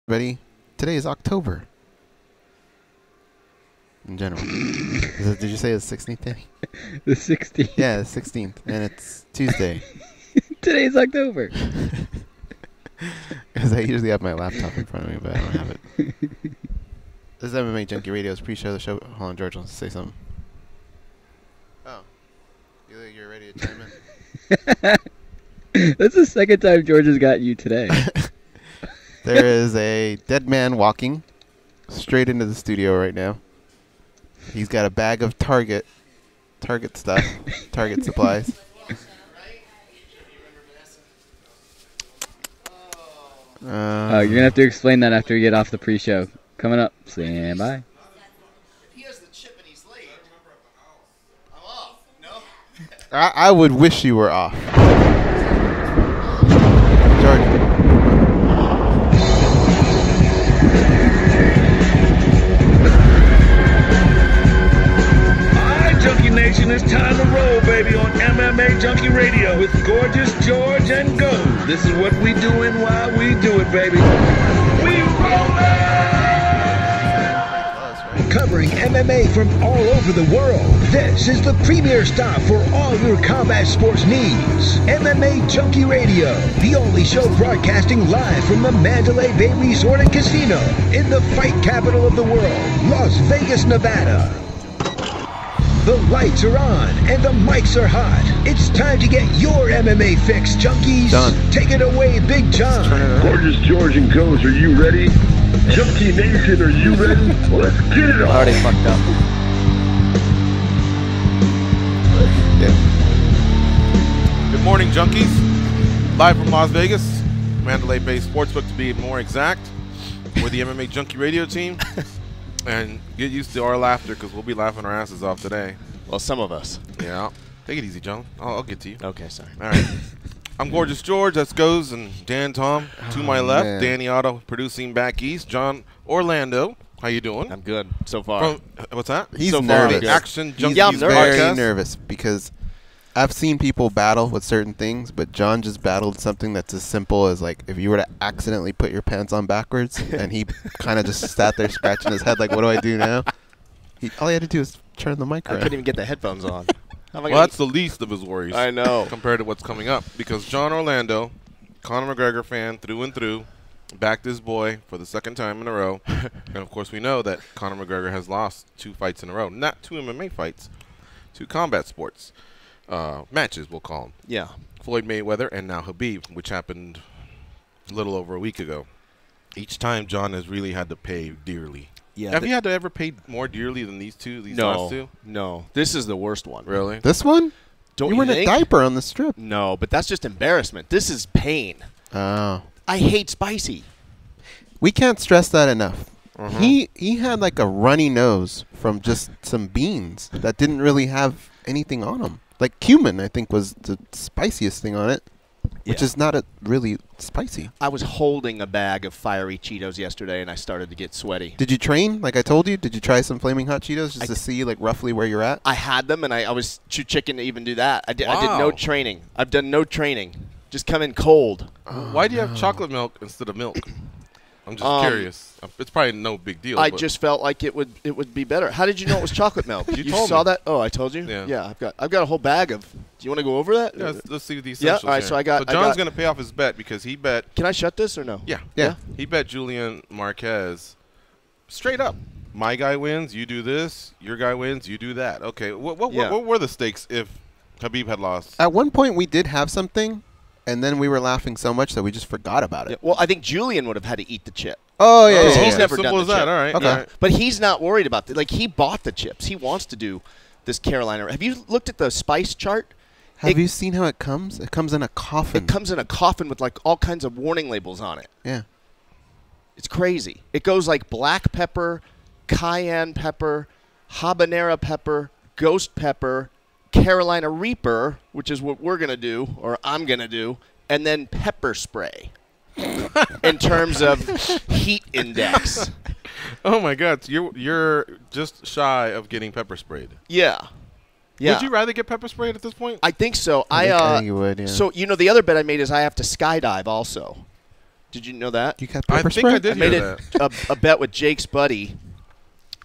Ready? Today is October. In general. Did you say it's the 16th day? The 16th. Yeah, the 16th. And it's Tuesday. Today's October. Because I usually have my laptop in front of me, but I don't have it. This is MMAjunkie Radio's pre-show. The show. Hold on, George wants to say something. Oh. You're ready to chime in? That's the second time George has got you today. There is a dead man walking straight into the studio right now. He's got a bag of Target stuff, Target supplies. You're going to have to explain that after we get off the pre-show. Coming up. Stand by. If he has the chip and he's late, I'm off. No? I would wish you were off. George. Junkie Nation, it's time to roll, baby, on MMAjunkie Radio with Gorgeous George and Go. This is what we doing while we do it, baby. We rollin'! Covering MMA from all over the world, this is the premier stop for all your combat sports needs. MMAjunkie Radio, the only show broadcasting live from the Mandalay Bay Resort and Casino in the fight capital of the world, Las Vegas, Nevada. The lights are on and the mics are hot. It's time to get your MMA fix, junkies. Done. Take it away, Big John. Gorgeous George and Goes, are you ready? Junkie Nation, are you ready? Let's get it on. Already fucked up. Good morning, junkies. Live from Las Vegas, Mandalay Bay Sportsbook to be more exact. We're the MMAjunkie Radio team. And get used to our laughter because we'll be laughing our asses off today. Well, some of us. Yeah. Take it easy, John. I'll get to you. Okay, sorry. All right. I'm Gorgeous George. That's Goes and Dan Tom. To my left, man. Danny Otto producing back east. John Orlando. How you doing? I'm good so far. What's that? He's So far, nervous. good. Action Junkies Yeah, I'm nervous. Very podcast. nervous because I've seen people battle with certain things, but John just battled something that's as simple as, like, if you were to accidentally put your pants on backwards and he kind of just sat there scratching his head like, what do I do now? All he had to do was turn the mic I around. couldn't even get the headphones on. How am I Well, gonna- that's the least of his worries. I know. Compared to what's coming up. Because John Orlando, Conor McGregor fan through and through, backed his boy for the second time in a row. And, of course, we know that Conor McGregor has lost 2 fights in a row. Not 2 MMA fights, 2 combat sports matches, we'll call them. Yeah. Floyd Mayweather and now Khabib, which happened a little over a week ago. Each time, John has really had to pay dearly. Yeah. Have you had to ever pay more dearly than these last two? No. This is the worst one. Really? This one? Don't you you were in a think? diaper on the strip. No, but that's just embarrassment. This is pain. Oh. I hate spicy. We can't stress that enough. He had like a runny nose from just some beans that didn't really have anything on them. Like cumin, I think, was the spiciest thing on it, which Yeah. is not really spicy. I was holding a bag of fiery Cheetos yesterday, and I started to get sweaty. Did you train, like I told you? Did you try some Flaming Hot Cheetos just to see, like, roughly where you're at? I had them, and I was too chicken to even do that. I did Wow. no training. I've done no training. Just come in cold. Why do you have chocolate milk instead of milk? I'm just curious. It's probably no big deal. I but just felt like it would be better. How did you know it was chocolate milk? You told saw me. that? Oh, I told you. Yeah. I've got a whole bag of. Do you want to go over that? Yeah, let's see the Yeah, essentials all right, here. so I got- John's going to pay off his bet because he bet. Can I shut this or no? Yeah. Yeah. He bet Julian Marquez straight up. My guy wins, you do this. Your guy wins, you do that. Okay. What were the stakes if Khabib had lost? At one point, we did have something, and then we were laughing so much that we just forgot about Yeah, it. well, I think Julian would have had to eat the chip. Oh, yeah, Because yeah, he's yeah. never Simple done as the that. chip. All right. Okay. All right. But he's not worried about that. Like, he bought the chips. He wants to do this Carolina. Have you looked at the spice chart? Have you seen how it comes? It comes in a coffin. It comes in a coffin with, like, all kinds of warning labels on it. Yeah. It's crazy. It goes like black pepper, cayenne pepper, habanero pepper, ghost pepper, Carolina Reaper, which is what we're going to do, or I'm going to do, and then pepper spray in terms of heat index. Oh, my God. So you're just shy of getting pepper sprayed. Yeah. Yeah. Would you rather get pepper sprayed at this point? I think so. I think you would, yeah. So, the other bet I made is I have to skydive also. Did you know that? You got I pepper think spray? I did I made hear it that. a bet with Jake's buddy,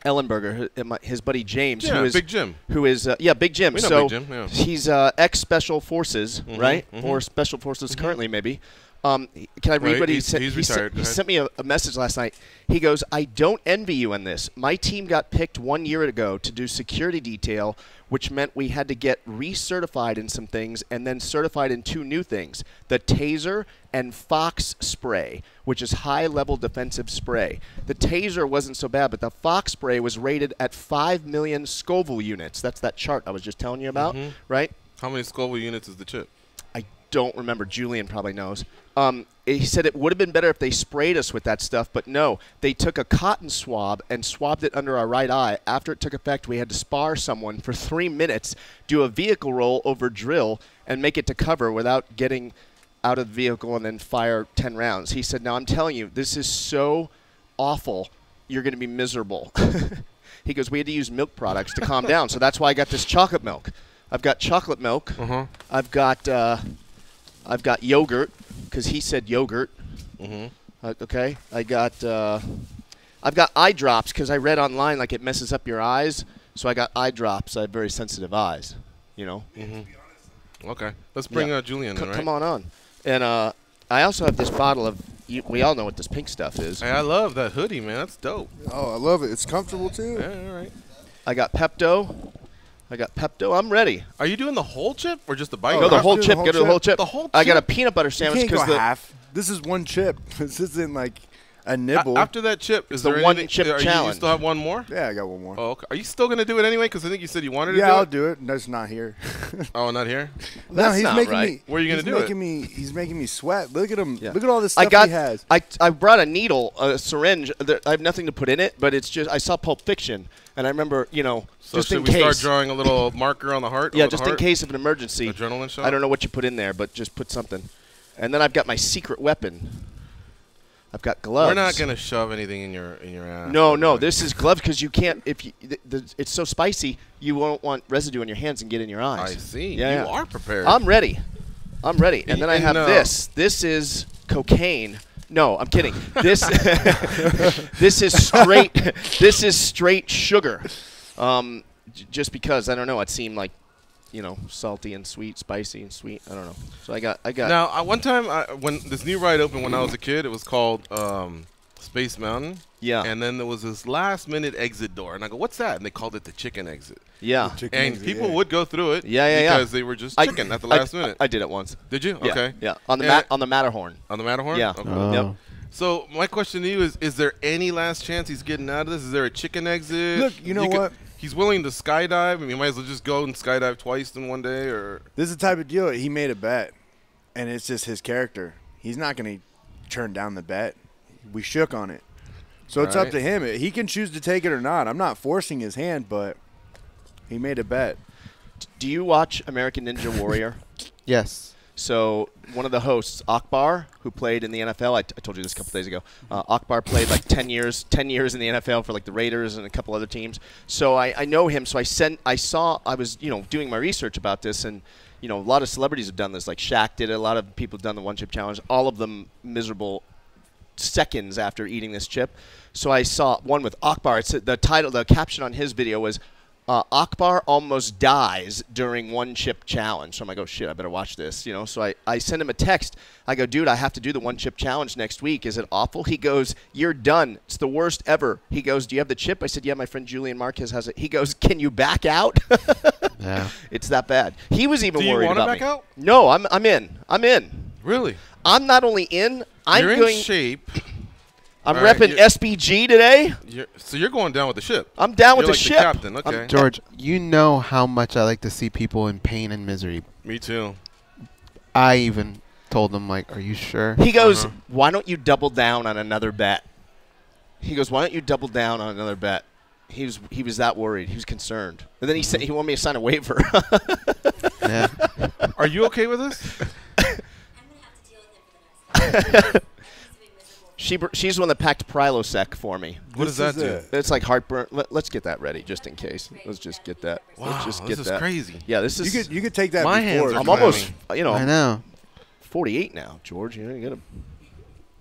Ellenberger, his buddy James, Yeah, who is Big Jim. Big Jim. We know So Big Jim, yeah. he's ex-Special Forces, right? mhm. Or Special Forces currently, maybe. Can I read Right, what he he's- said? he's He retired. Go he ahead. sent me a message last night. He goes, I don't envy you on this. My team got picked 1 year ago to do security detail, which meant we had to get recertified in some things and then certified in 2 new things, the Taser and Fox spray, which is high-level defensive spray. The Taser wasn't so bad, but the Fox spray was rated at 5 million Scoville units. That's that chart I was just telling you about, right? How many Scoville units is the chip? I don't remember. Julian probably knows. He said it would have been better if they sprayed us with that stuff, but no. They took a cotton swab and swabbed it under our right eye. After it took effect, we had to spar someone for 3 minutes, do a vehicle roll over drill, and make it to cover without getting out of the vehicle and then fire 10 rounds. He said, now I'm telling you, this is so awful, you're going to be miserable. He goes, we had to use milk products to calm down, so that's why I got this chocolate milk. I've got chocolate milk. I've got yogurt because he said yogurt. Okay. I've got eye drops because I read online like it messes up your eyes. So I got eye drops. I have very sensitive eyes. You know. Okay. Let's bring Julian in, right? Come on. And I also have this bottle of. We all know what this pink stuff is. Hey, I love that hoodie, man. That's dope. Oh, I love it. It's comfortable too. Yeah, all right. I got Pepto. I'm ready. Are you doing the whole chip or just the bite? Go the whole doing chip. the whole Get the whole chip. The whole I got a chip? peanut butter You sandwich can't go because half. This is one chip. This isn't like a nibble. After that chip, is The there one anything? chip You challenge. still have one more? Yeah, I got one more. Oh, okay. Are you still gonna do it anyway? Because I think you said you wanted to Yeah, do I'll it. do it. That's not here. Oh, not here. No, That's he's not making right. me. Where are you gonna he's do making it? He's making me sweat. Look at him. Yeah. Look at all this stuff he has. I brought a needle, a syringe. I have nothing to put in it, but it's just I saw Pulp Fiction, and I remember, So just should in we start case. drawing a little marker on the heart? Yeah, over the just in heart? case of an emergency. Adrenaline shot? I don't know what you put in there, but just put something. And then I've got my secret weapon. I've got gloves. We're not gonna shove anything in your ass. No. This is gloves because you can't. If you, it's so spicy, you won't want residue on your hands and get in your eyes. I see. Yeah, You are prepared. I'm ready. And then I have And, this. This is cocaine. No, I'm kidding. This this is straight. This is straight sugar. Just because I don't know, it seemed like, salty and sweet, spicy and sweet. I don't know. So I got. Now, one time when this new ride opened when I was a kid, it was called Space Mountain. Yeah. And then there was this last-minute exit door, and I go, "What's that?" And they called it the chicken exit. Yeah. Chicken And exit, people yeah. would go through it. Yeah. Because they were just chicken at the last minute. I did it once. Did you? Yeah, Okay. Yeah. On the Yeah. on the Matterhorn. On the Matterhorn? Yeah. Okay. Oh. Yep. So my question to you is there any last chance he's getting out of this? Is there a chicken exit? Look, you know what? He's willing to skydive. I mean, you might as well just go and skydive twice in one day, or This is the type of deal. He made a bet, and it's just his character. He's not going to turn down the bet. We shook on it. So it's up Right. to him. He can choose to take it or not. I'm not forcing his hand, but he made a bet. Do you watch American Ninja Warrior? Yes. So one of the hosts, Akbar, who played in the NFL, I told you this a couple days ago. Akbar played like 10 years in the NFL for like the Raiders and a couple other teams. So I know him. So I was doing my research about this, and a lot of celebrities have done this. Like Shaq did it. A lot of people have done the one chip challenge. All of them miserable seconds after eating this chip. So I saw one with Akbar. It's the caption on his video was, Akbar almost dies during one chip challenge. So I'm like, oh shit, I better watch this. So I send him a text. I go, dude, I have to do the one chip challenge next week. Is it awful? He goes, you're done. It's the worst ever. He goes, do you have the chip? I said, yeah, my friend Julian Marquez has it. He goes, can you back out? Yeah. It's that bad. He was even Do you worried wanna about back me. out? No, I'm in. really? I'm not only in. You're in shape. I'm All right, repping you're- SBG today. So you're going down with the ship. I'm down with You're the like ship. captain. Okay. George, you know how much I like to see people in pain and misery. Me too. I even told him, like, are you sure? He goes, why don't you double down on another bet? He goes, why don't you double down on another bet? He was that worried. He was concerned. And then he said he wanted me to sign a waiver. Yeah. Are you okay with this? She's the one that packed Prilosec for me. What does that do? It's like heartburn. Let's get that ready just in case. Let's just get that. Wow, Let's just this get is that. crazy. Yeah, this is. You could take that My before. hands are I'm almost. I know. 48 now, George. You gotta.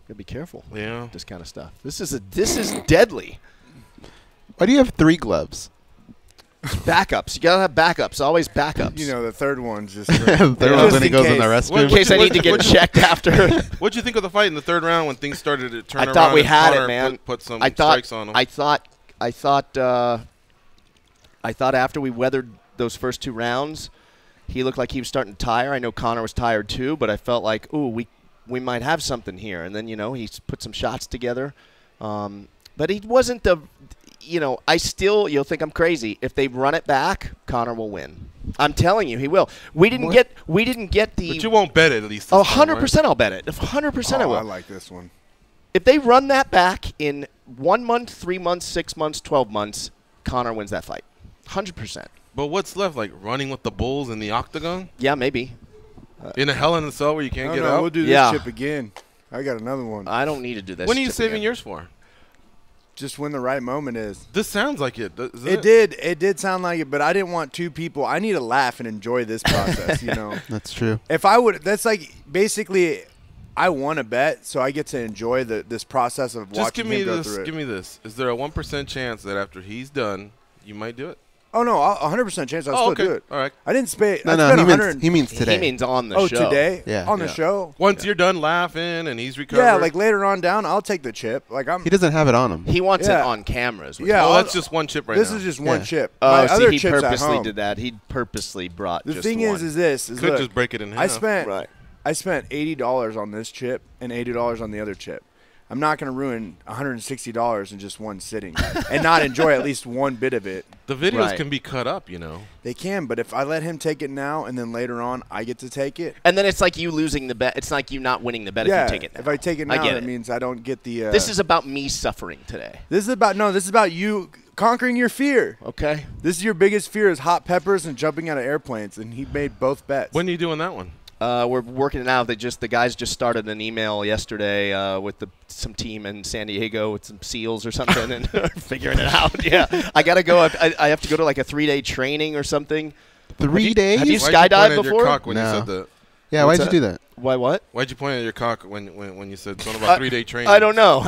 Gotta be careful. Yeah. This kind of stuff. This is deadly. Why do you have 3 gloves? Backups. You gotta have backups. Always backups. You know, the third one's just The third one's when he goes in the restroom. in case I need to get checked after. What'd you think of the fight in the third round when things started to turn around? I thought we and had Conor it, man. Put some I strikes on him. I thought after we weathered those first 2 rounds, he looked like he was starting to tire. I know Conor was tired too, but I felt like, we might have something here. And then, he put some shots together. But he wasn't the, you'll think I'm crazy. If they run it back, Conor will win. I'm telling you, he will. We didn't get the. But you won't bet it at least. 100%. I'll bet it. 100% I will. I like this one. If they run that back in 1 month, 3 months, 6 months, 12 months, Conor wins that fight. 100%. But what's left? Like running with the bulls in the octagon? Yeah, maybe. In a Hell in a Cell where you can't get No, out? we'll do this chip again. I got another one. I don't need to do this. When are you saving yours for? Just when the right moment is. This sounds like it. It did sound like it, but I didn't want 2 people. I need to laugh and enjoy this process, That's true. If I would, that's like basically, I won a bet, so I get to enjoy this process of watching him go through it. Give me this. Is there a 1% chance that after he's done, you might do it? Oh no, 100% chance I'll still do it. All right. I didn't spend. No, he means today. He means on the show. Oh, today? Yeah. On the show. Once you're done laughing and he's recovered. Yeah, like later on down, I'll take the chip. Like He doesn't have it on him. He wants it on cameras. Yeah. Oh, that's just one chip right now. This is just one chip. Oh, My other he chips purposely at home. did that. He purposely brought The just thing one. is this. Could Look, just break it in half. I spent $80 on this chip and $80 on the other chip. I'm not going to ruin $160 in just one sitting and not enjoy at least one bit of it. The videos can be cut up, They can, but if I let him take it now and then later on I get to take it. And then it's like you losing the bet. It's like you not winning the bet if you take it now. If I take it now, that that means I don't get the this is about me suffering today. This is about you conquering your fear. Okay. This is your biggest fear is hot peppers and jumping out of airplanes, and he made both bets. When are you doing that one? We're working it out. The guys just started an email yesterday with some team in San Diego with some SEALs or something and figuring it out. Yeah, I gotta go. I have to go to like a 3-day training or something. 3 days? Have you Why'd skydived you point at before? your cock when No. you said that? Yeah, why'd you do that? Why what? Why'd you point at your cock when you said something about 3-day training? I don't know.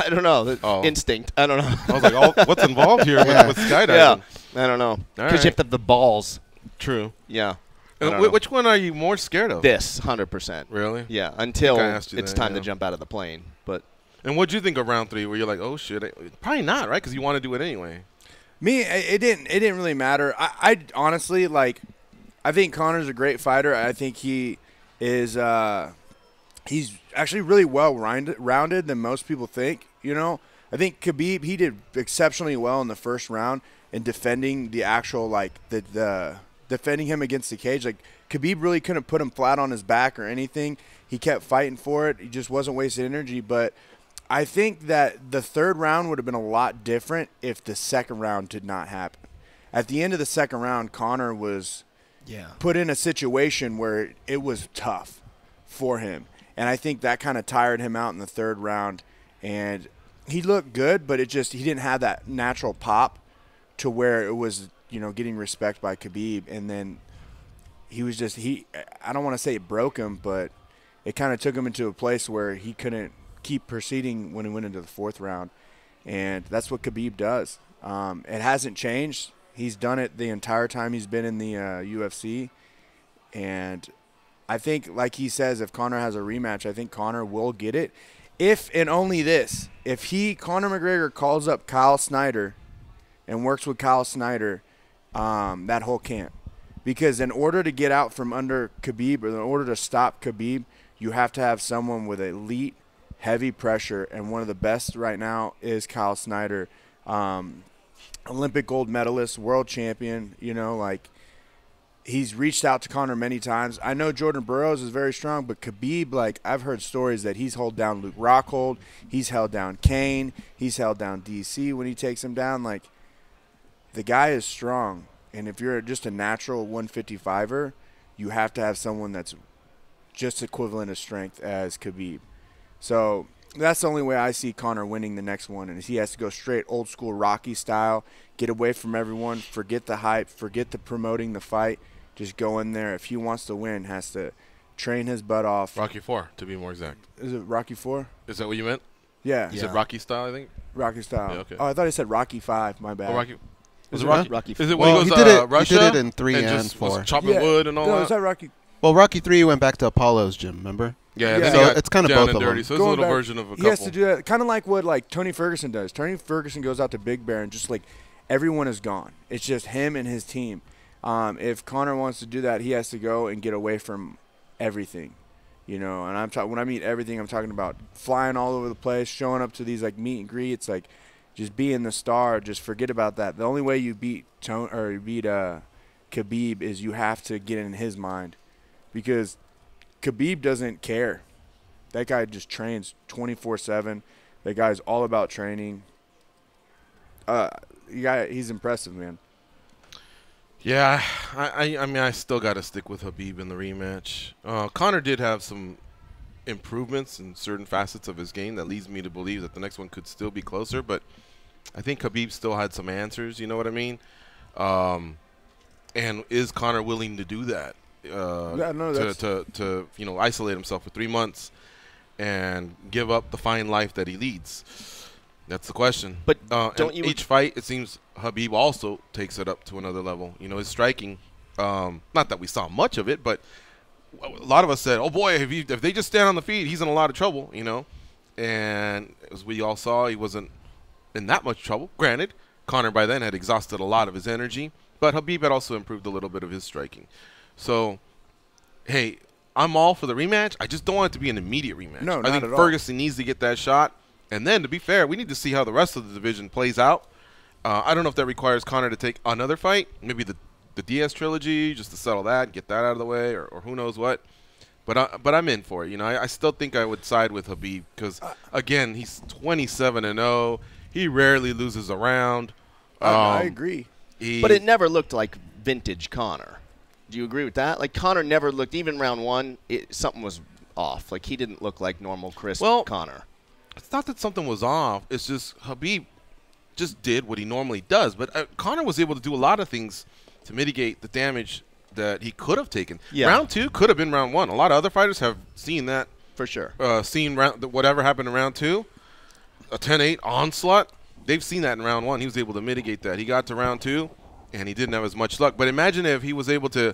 Oh. Instinct. I don't know. I was like, what's involved here with skydiving? Yeah, I don't know. All Because right. you have to have the balls. True. Yeah. I don't know. Which one are you more scared of? This, 100%. Really? Yeah, until I asked you it's that, time yeah. to jump out of the plane. But And what'd you think of round 3 where you're like, oh, shit? Probably not, right? Because you want to do it anyway. Me, it didn't really matter. I honestly, like, I think Conor's a great fighter. I think he is he's actually really well rounded than most people think, I think Khabib, he did exceptionally well in the first round in defending the actual, like, the defending him against the cage. Like, Khabib really couldn't put him flat on his back or anything. He kept fighting for it. He just wasn't wasting energy. But I think that the third round would have been a lot different if the second round did not happen. At the end of the second round, Conor was put in a situation where it was tough for him. And I think that kind of tired him out in the third round. And he looked good, but he didn't have that natural pop to where it was, getting respect by Khabib. And then he was I don't want to say it broke him, but it kind of took him into a place where he couldn't keep proceeding when he went into the fourth round. And that's what Khabib does. It hasn't changed. He's done it the entire time he's been in the UFC. And I think, like he says, if Conor has a rematch, I think Conor will get it. If and only this, if Conor McGregor calls up Kyle Snyder and works with Kyle Snyder, that whole camp. Because in order to get out from under Khabib, or in order to stop Khabib, you have to have someone with elite, heavy pressure. And one of the best right now is Kyle Snyder. Olympic gold medalist, world champion, he's reached out to Conor many times. I know Jordan Burroughs is very strong, but Khabib, like, I've heard stories that he's held down Luke Rockhold, he's held down Kane, he's held down DC when he takes him down. Like, the guy is strong. And if you're just a natural 155er, you have to have someone that's just equivalent of strength as Khabib. So that's the only way I see Conor winning the next one, and he has to go straight old school Rocky style, get away from everyone, forget the hype, forget the promoting the fight, just go in there. If he wants to win, has to train his butt off. Rocky 4, to be more exact. Is it Rocky 4? Is that what you meant? Yeah. Is it Rocky style, I think? Rocky style. Yeah, okay. Oh, I thought he said Rocky 5. My bad. Oh, Rocky. Is it it Rocky? Rocky? Is it when Well, he he goes did it. Russia? He did it in 3 and and just 4. was chopping wood and all no, that? is that Rocky? Well, Rocky 3 went back to Apollo's gym. Remember? Yeah, Yeah. then So he got it's kinda down both and of dirty. them. So it's a Going little back, version of a couple. He has to do that, kind of like what like Tony Ferguson does. Tony Ferguson goes out to Big Bear and just like everyone is gone. It's just him and his team. If Conor wants to do that, he has to go and get away from everything, you know. And I'm talking when I mean everything, I'm talking about flying all over the place, showing up to these like meet and greets, like just being the star. Just forget about that. The only way you beat Khabib is you have to get in his mind, because Khabib doesn't care. That guy just trains 24/7. That guy's all about training. He's impressive, man. Yeah, I mean, I still got to stick with Khabib in the rematch. Conor did have some improvements in certain facets of his game that leads me to believe that the next one could still be closer, but I think Khabib still had some answers, you know what I mean? And is Conor willing to do that? To you know, isolate himself for 3 months and give up the fine life that he leads? That's the question. But don't you? Each fight, it seems Khabib also takes it up to another level. You know, his striking. Not that we saw much of it, but a lot of us said, "Oh boy, if they just stand on the feet, he's in a lot of trouble." You know, and as we all saw, he wasn't in that much trouble. Granted, Conor by then had exhausted a lot of his energy, but Khabib had also improved a little bit of his striking. So, hey, I'm all for the rematch. I just don't want it to be an immediate rematch. No, I think not at all. Ferguson needs to get that shot. And then, to be fair, we need to see how the rest of the division plays out. I don't know if that requires Conor to take another fight, maybe the Diaz trilogy, just to settle that, get that out of the way, or who knows what. But I'm in for it. You know, I still think I would side with Khabib because, again, he's 27-0. He rarely loses a round. I agree. But it never looked like vintage Conor. Do you agree with that? Like, Conor never looked, even round one, something was off. Like, he didn't look like normal crisp Conor. It's not that something was off. It's just Khabib just did what he normally does. But Conor was able to do a lot of things to mitigate the damage that he could have taken. Yeah. Round 2 could have been round 1. A lot of other fighters have seen that. For sure. Seen whatever happened in round 2, a 10-8 onslaught. They've seen that in round 1. He was able to mitigate that. He got to round 2, and he didn't have as much luck. But imagine if he was able to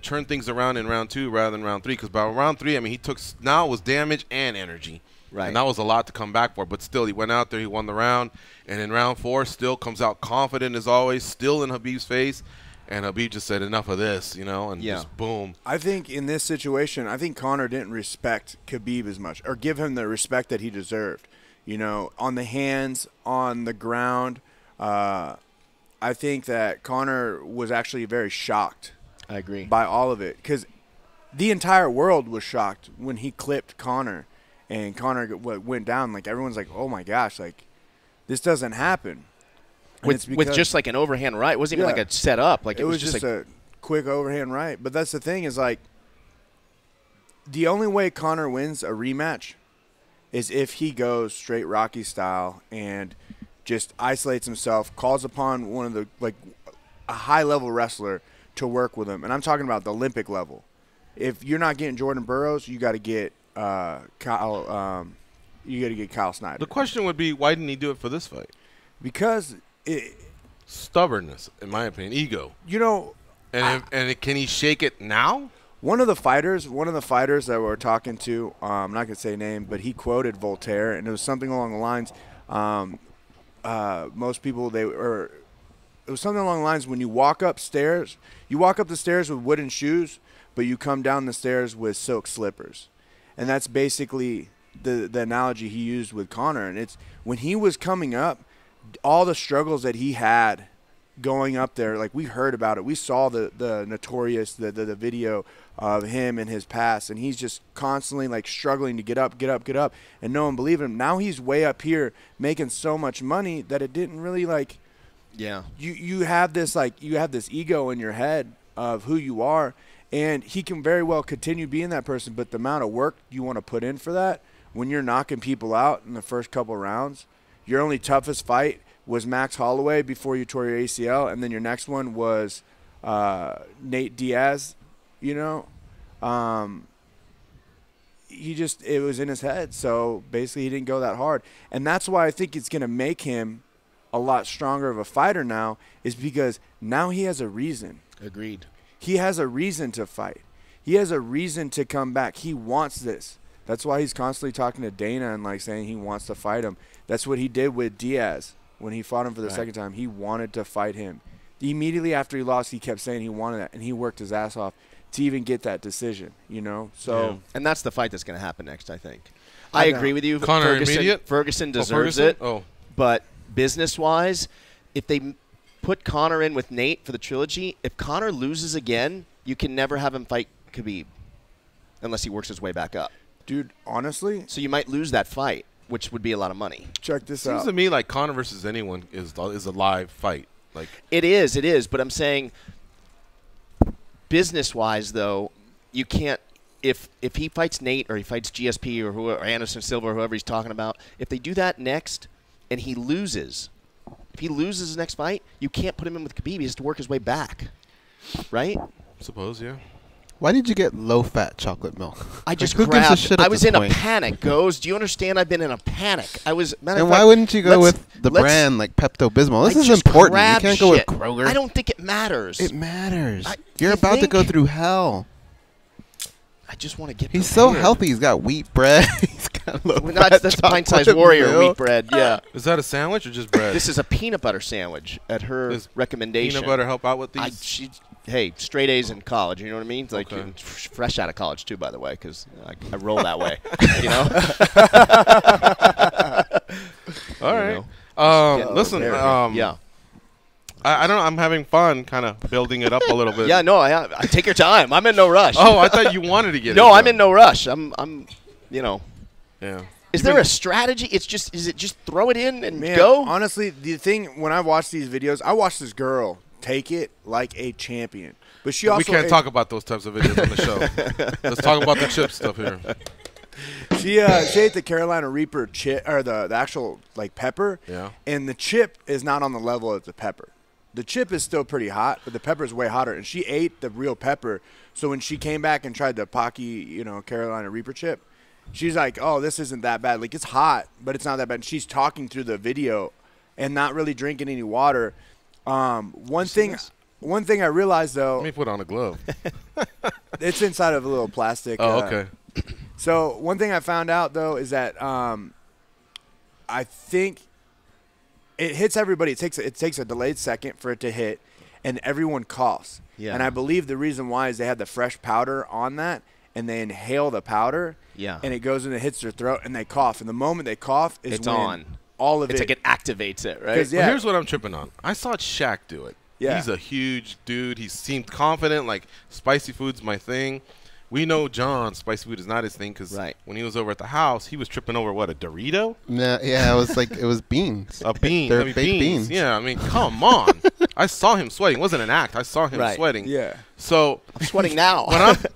turn things around in round 2 rather than round 3. Because by round 3, I mean, now it was damage and energy. Right. And that was a lot to come back for. But still, he went out there, he won the round. And in round 4, still comes out confident as always, still in Khabib's face. And Khabib just said, enough of this, you know, and just boom. I think in this situation, I think Conor didn't respect Khabib as much or give him the respect that he deserved. You know, on the hands, on the ground. I think that Conor was actually very shocked. I agree. By all of it. Because the entire world was shocked when he clipped Conor. And Conor went down. Like, everyone's like, oh, my gosh, like, this doesn't happen. With just like an overhand right. It wasn't even like a set up. Like, it was just like a quick overhand right. But that's the thing is, like, the only way Conor wins a rematch is if he goes straight Rocky style and just isolates himself, calls upon one of the, like, a high-level wrestler to work with him. And I'm talking about the Olympic level. If you're not getting Jordan Burroughs, you got to get Kyle Snyder. The question would be, why didn't he do it for this fight? Because stubbornness, in my opinion, ego. You know, can he shake it now? One of the fighters that we're talking to, I'm not gonna say name, but he quoted Voltaire, and it was something along the lines. Most people it was something along the lines, when you walk up the stairs with wooden shoes, but you come down the stairs with silk slippers. And that's basically the analogy he used with Conor. And it's when he was coming up, all the struggles that he had going up there, like, we heard about it. We saw the notorious, the video of him and his past, and he's just constantly, like, struggling to get up, and no one believed him. Now he's way up here making so much money that it didn't really, like, you have this ego in your head of who you are, and he can very well continue being that person, but the amount of work you want to put in for that, when you're knocking people out in the first couple rounds, your only toughest fight was Max Holloway before you tore your ACL, and then your next one was Nate Diaz, you know. it was in his head. So basically he didn't go that hard. And that's why I think it's going to make him a lot stronger of a fighter now, is because now he has a reason. Agreed. He has a reason to fight. He has a reason to come back. He wants this. That's why he's constantly talking to Dana and like saying he wants to fight him. That's what he did with Diaz when he fought him for the second time. He wanted to fight him. Immediately after he lost, he kept saying he wanted that, and he worked his ass off to even get that decision, you know? So, and that's the fight that's going to happen next, I think. I agree with you. Conor Ferguson deserves it. Oh. But business-wise, if they put Conor in with Nate for the trilogy, if Conor loses again, you can never have him fight Khabib unless he works his way back up. Dude, honestly. So you might lose that fight, which would be a lot of money. Check this out. Seems to me like Conor versus anyone is a live fight. Like it is. But I'm saying business-wise, though, you can't. If he fights Nate or he fights GSP or whoever, or Anderson Silva or whoever he's talking about, if they do that next and he loses, if he loses his next fight, you can't put him in with Khabib. He has to work his way back, right? I suppose, yeah. Why did you get low-fat chocolate milk? I just who gives a grabbed. shit I at was this in point? a panic, Goes. Do you understand? I've been in a panic. I was. And why wouldn't you go with the brand like Pepto-Bismol? This is important. You can't go with Kroger. I don't think it matters. It matters. You're about to go through hell. I just want to get. He's so healthy. He's got wheat bread. He's got that's a pint-sized Warrior wheat bread. Yeah. Is that a sandwich or just bread? This is a peanut butter sandwich at her recommendation. Peanut butter help out with these? Hey, straight A's in college. You know what I mean? It's like fresh out of college too, by the way, because I roll that way. You know. All right. Listen. Yeah. I don't know. I'm having fun kind of building it up a little bit. Yeah, no, I take your time. I'm in no rush. Oh, I thought you wanted to get No, I'm in no rush. I'm, you know. Yeah. Is there a strategy? Is it just throw it in and Man, go? Honestly, the thing, when I watch these videos, I watch this girl take it like a champion. But she also we can't talk about those types of videos on the show. Let's talk about the chip stuff here. She ate the Carolina Reaper chip, or the actual like pepper. Yeah. And the chip is not on the level of the pepper. The chip is still pretty hot, but the pepper is way hotter. And she ate the real pepper. So when she came back and tried the Pocky, Carolina Reaper chip, she's like, "Oh, this isn't that bad. Like, it's hot, but it's not that bad." And she's talking through the video and not really drinking any water. One thing I realized, though. Let me put on a glove. It's inside of a little plastic. Oh, okay. So one thing I found out, though, is that I think it hits everybody. It takes a delayed second for it to hit, and everyone coughs. Yeah. And I believe the reason why is they had the fresh powder on that, and they inhale the powder. Yeah. And it goes and it hits their throat, and they cough. And the moment they cough is it's when on. All of it's it. It's like it activates it, right? Well, here's what I'm tripping on. I saw Shaq do it. Yeah. He's a huge dude. He seemed confident, like spicy food's my thing. We know John, spicy food is not his thing because when he was over at the house, he was tripping over, what, a Dorito? Yeah, it was like, it was beans. A bean. They're baked beans. Yeah, I mean, come on. I saw him sweating. It wasn't an act. I saw him sweating. Yeah. So I'm sweating now.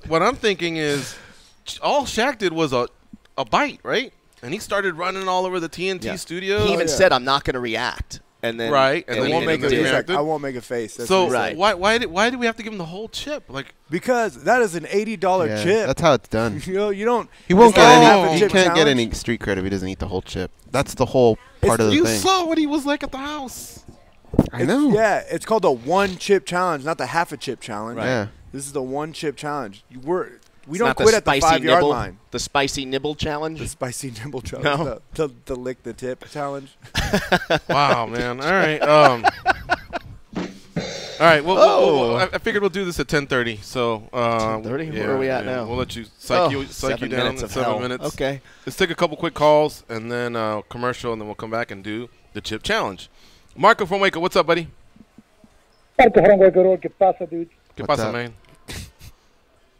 What I'm thinking is all Shaq did was a bite, right? And he started running all over the TNT studio. He even said, "I'm not going to react." And then and I then won't make a face. I won't make a face. That's so why do we have to give him the whole chip? Like because that is an $80 chip. That's how it's done. You don't. He won't get any. He can't get any street cred if he doesn't eat the whole chip. That's the whole part of the thing. You saw what he was like at the house. I know. Yeah, it's called the one chip challenge, not the half a chip challenge. Right. Yeah. This is the one chip challenge. We It's don't not quit at the 5-yard nibble, line. The spicy nibble challenge? The spicy nibble challenge. No. The lick the tip challenge. Wow, man. All right. All right. Well, I figured we'll do this at 10:30. So 10:30? Where are we at now? We'll let you psych you down in 7 minutes. Okay. Let's take a couple quick calls and then commercial, and then we'll come back and do the chip challenge. Marco from Waco, what's up, buddy? Marco from Waco, ¿qué pasa, dude? ¿Qué pasa, man?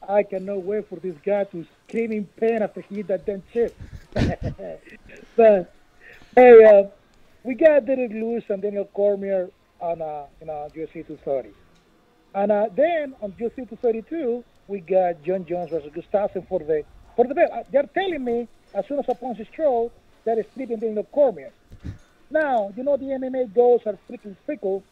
I cannot wait for this guy to scream in pain after he eat that damn chip. But, hey, we got Derek Lewis and Daniel Cormier on UFC 230. And then on UFC 232, we got John Jones versus Gustafsson for the belt. They're telling me, as soon as a punch is thrown, that is stripping Daniel Cormier. Now, you know the MMA goals are freaking fickle.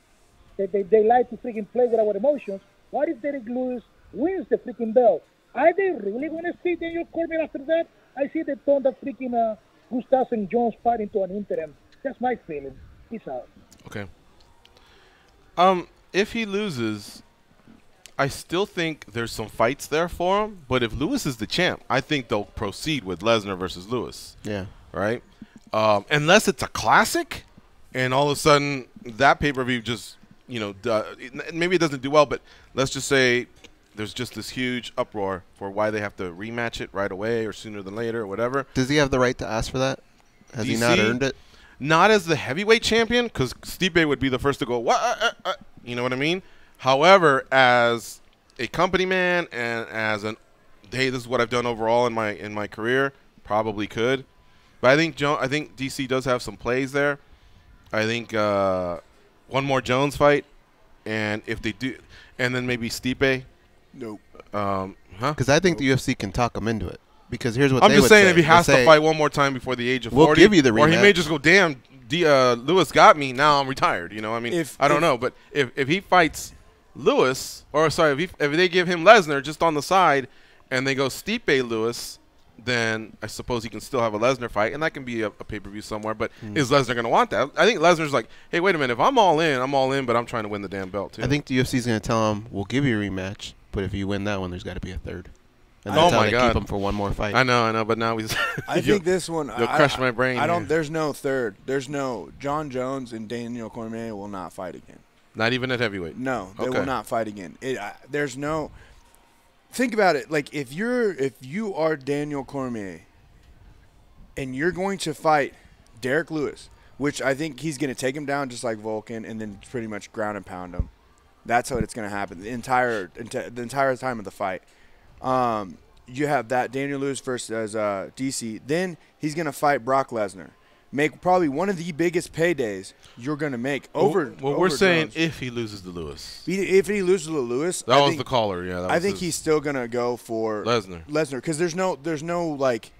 They like to freaking play with our emotions. What if Derek Lewis wins the freaking belt? Are they really going to see Daniel Cormier after that? I see they turned the freaking Gustafsson and Jones fight into an interim. That's my feeling. Peace out. Okay. If he loses, I still think there's some fights there for him. But if Lewis is the champ, I think they'll proceed with Lesnar versus Lewis. Yeah. Right? Unless it's a classic, and all of a sudden that pay-per-view just, maybe it doesn't do well, but let's just say there's just this huge uproar for why they have to rematch it right away or sooner than later or whatever. Does he have the right to ask for that? Has he not earned it? Not as the heavyweight champion, because Stipe would be the first to go, what? You know what I mean? However, as a company man and as hey, this is what I've done overall in my career, probably could. But I think DC does have some plays there. I think one more Jones fight, and if they do, and then maybe Stipe. Nope. Because I think the UFC can talk him into it. Because here's what I'm they just would saying, say. if he has They'll to say, fight one more time before the age of 40, we'll give you the or he rematch. may just go, damn, Lewis got me, now I'm retired. I mean, I don't know, but if he fights Lewis, or sorry, if they give him Lesnar just on the side, and they go Stipe Lewis, then I suppose he can still have a Lesnar fight, and that can be a pay-per-view somewhere. But is Lesnar going to want that? I think Lesnar's like, hey, wait a minute, if I'm all in, but I'm trying to win the damn belt too. I think the UFC's going to tell him, we'll give you a rematch, but if you win that one, there's got to be a third. And that's how they keep him for one more fight. I know, but now he's. I think this one. You'll crush my brain. There's no third. There's no John Jones and Daniel Cormier will not fight again. Not even at heavyweight. No, they will not fight again. There's no. Think about it. Like if you are Daniel Cormier, and you're going to fight Derek Lewis, which I think he's going to take him down just like Vulcan, and then pretty much ground and pound him. That's how it's going to happen. The entire time of the fight. You have that Daniel Lewis versus DC. Then he's going to fight Brock Lesnar. Make probably one of the biggest paydays you're going to make over. Well, we're saying if he loses to Lewis. If he loses to Lewis, that was the caller. Yeah, I think he's still going to go for Lesnar because there's no like.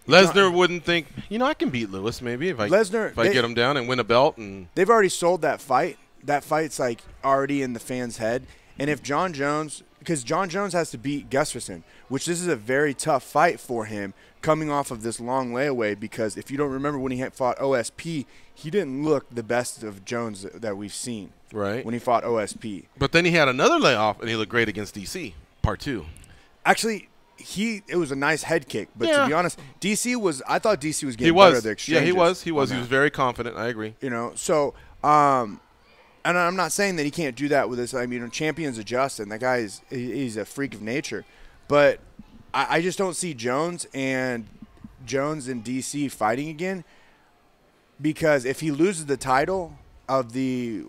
Lesnar wouldn't think, I can beat Lewis maybe if I get him down and win a belt. And they've already sold that fight. That fight's like already in the fan's head. And if John Jones, because John Jones has to beat Gustafsson, which this is a very tough fight for him coming off of this long layaway, because if you don't remember when he had fought OSP, he didn't look the best of Jones that we've seen. Right. When he fought OSP. But then he had another layoff, and he looked great against DC, part 2. Actually, it was a nice head kick, but to be honest, I thought DC was getting better at the exchanges. Yeah, he was. He was very confident. I agree. So, and I'm not saying that he can't do that with this. I mean, champions adjust, and that guy he's a freak of nature. But I just don't see Jones and DC fighting again, because if he loses the title of the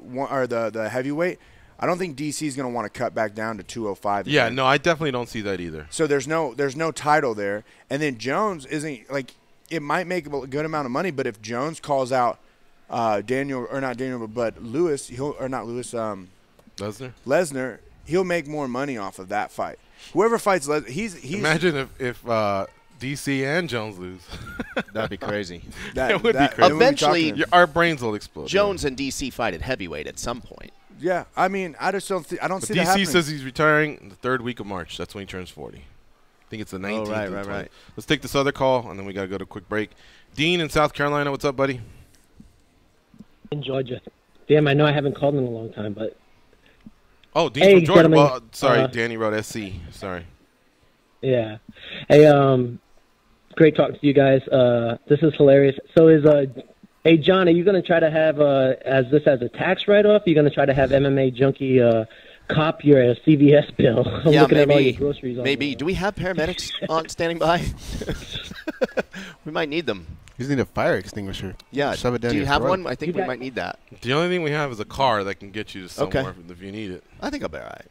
heavyweight, I don't think DC is going to want to cut back down to 205. Yeah, again. no, I definitely don't see that either. So there's no title there, and then Jones isn't like, it might make a good amount of money, but if Jones calls out Lewis, Lesnar, he'll make more money off of that fight. Whoever fights Lesnar, he's imagine if DC and Jones lose. That'd be crazy. That would be crazy. Eventually, our brains will explode. Jones and DC fight at heavyweight at some point. Yeah, I mean, I just don't see that happening. DC says he's retiring in the 3rd week of March. That's when he turns 40. I think it's the 19th. Oh, right. Let's take this other call, and then we got to go to a quick break. Dean in South Carolina, what's up, buddy? In Georgia. Damn, I know I haven't called in a long time, but... Oh, Dean from Georgia. Well, sorry, Danny wrote SC. Sorry. Yeah. Hey, great talking to you guys. This is hilarious. So hey, John, are you going to try to have, as a tax write-off, are you going to try to have MMA Junkie cop your CVS bill? I'm looking at all your groceries. Maybe. Do we have paramedics standing by? We might need them. You just need a fire extinguisher. Yeah. Shove it down Do you your have throat. one? I think we might need that. The only thing we have is a car that can get you to somewhere if you need it. I think I'll be all right.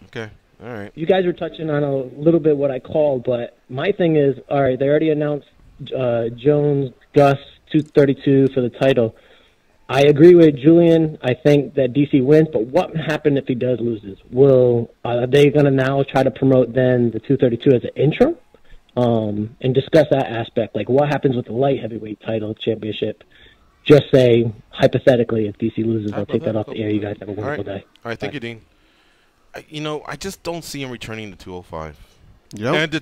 Okay. All right. You guys were touching on a little bit what I called, but my thing is, all right, they already announced Jones, Gus, 232 for the title. I agree with Julian. I think that DC wins, but what happened if he does lose? Are they going to now try to promote then the 232 as an intro? And discuss that aspect, like what happens with the light heavyweight title championship. Just say, hypothetically, if DC loses, I'll take that off the air. You guys have a wonderful day. All right, thank you, Dean. I just don't see him returning to 205. Yep.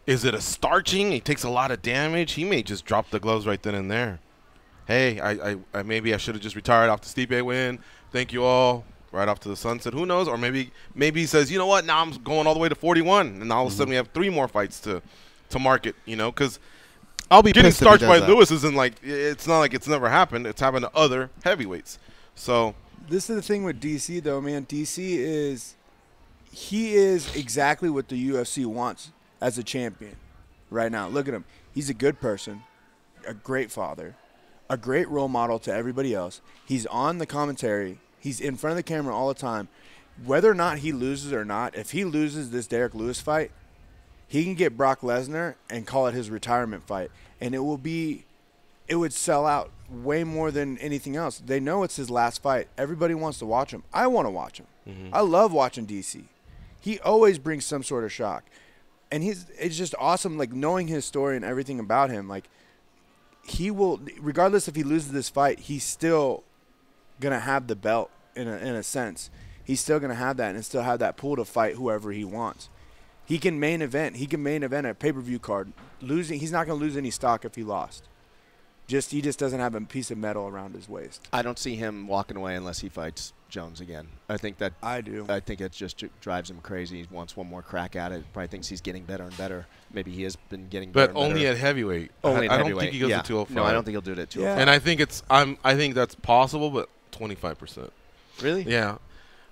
Is it a starching? He takes a lot of damage. He may just drop the gloves right then and there. Hey, I maybe I should have just retired off the Stipe win. Thank you all. Right off to the sunset. Who knows? Or maybe he says, you know what? Now I'm going all the way to 41, and all of a sudden we have 3 more fights to market. Because I'll be getting pissed if he starched does by that. Lewis isn't like, it's not like it's never happened. It's happened to other heavyweights. So this is the thing with DC though, man. DC is exactly what the UFC wants as a champion right now. Look at him. He's a good person, a great father, a great role model to everybody else. He's on the commentary. He's in front of the camera all the time. Whether or not he loses or not, if he loses this Derek Lewis fight, he can get Brock Lesnar and call it his retirement fight. And it would sell out way more than anything else. They know it's his last fight. Everybody wants to watch him. I want to watch him. I love watching DC. He always brings some sort of shock. And it's just awesome, like, knowing his story and everything about him. Like, he will, regardless if he loses this fight, he's still going to have the belt in a sense. He's still going to have that and still have that pool to fight whoever he wants. He can main event. He can main event a pay-per-view card. He's not going to lose any stock if he lost. He just doesn't have a piece of metal around his waist. I don't see him walking away unless he fights Jones again. I think it just drives him crazy. He wants one more crack at it. Probably thinks he's getting better and better. Maybe he has been getting better. But only at heavyweight. I don't think he goes to 205. No, I don't think he'll do it at 205. And I think I think that's possible, but 25%. Really? Yeah.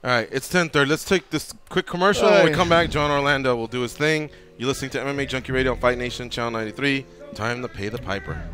All right, it's 10:30. Let's take this quick commercial. When we come back, John Orlando will do his thing. You're listening to MMA Junkie Radio on Fight Nation, Channel 93. Time to pay the piper.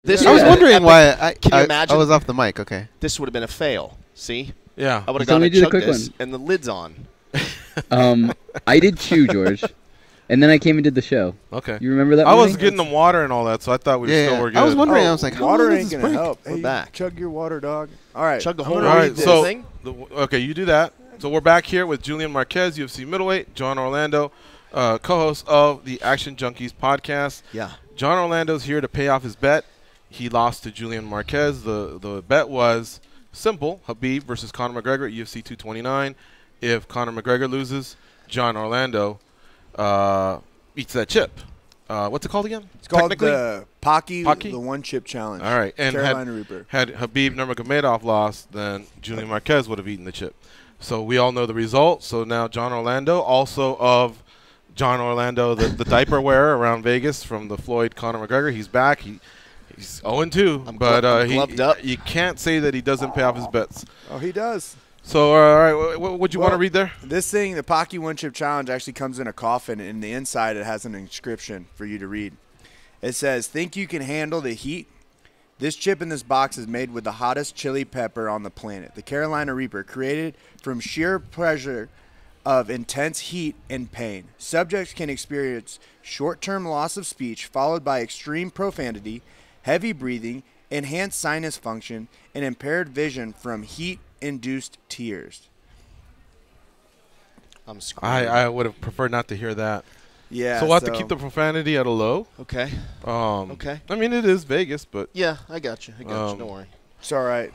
This I was would- wondering epic. why I Can you imagine? I was off the mic. Okay. This would have been a fail. See? Yeah. I would have Just gone let me and do the chugged quick this, one. and the lid's on. I did chew, George, and then I came and did the show. Okay. You remember that? I was morning? getting them water and all that, so I thought we Yeah, still yeah. were good. I was wondering. I was like, how water long ain't does this gonna break? help. We're Hey, back. Chug your water, dog. All right. Chug the I'm whole gonna All read right, this. so thing. okay, you do that. So we're back here with Julian Marquez, UFC middleweight, John Orlando, co-host of the Action Junkies podcast. Yeah. John Orlando's here to pay off his bet. He lost to Julian Marquez. The bet was simple: Khabib versus Conor McGregor at UFC 229. If Conor McGregor loses, John Orlando eats that chip. What's it called again? It's called Technically? the Pocky, Pocky? the one chip challenge. All right, and Carolina Reaper. had Khabib Nurmagomedov lost, then Julian Marquez would have eaten the chip. So we all know the result. So now John Orlando, also of John Orlando, the diaper wearer around Vegas from the Floyd Conor McGregor, he's back. He's 0-2, I'm but gloved up. you can't say that he doesn't pay off his bets. Oh, he does. So all right, what would you want to read there? This thing, the Pocky One Chip Challenge, actually comes in a coffin, and the inside it has an inscription for you to read. It says, "Think you can handle the heat? This chip in this box is made with the hottest chili pepper on the planet, the Carolina Reaper, created from sheer pressure of intense heat and pain. Subjects can experience short-term loss of speech followed by extreme profanity, heavy breathing, enhanced sinus function, and impaired vision from heat-induced tears." I'm screwed. I would have preferred not to hear that. Yeah. So we'll have to keep the profanity at a low. Okay. Okay. I mean, it is Vegas, but Yeah, I got you. Don't worry. It's all right.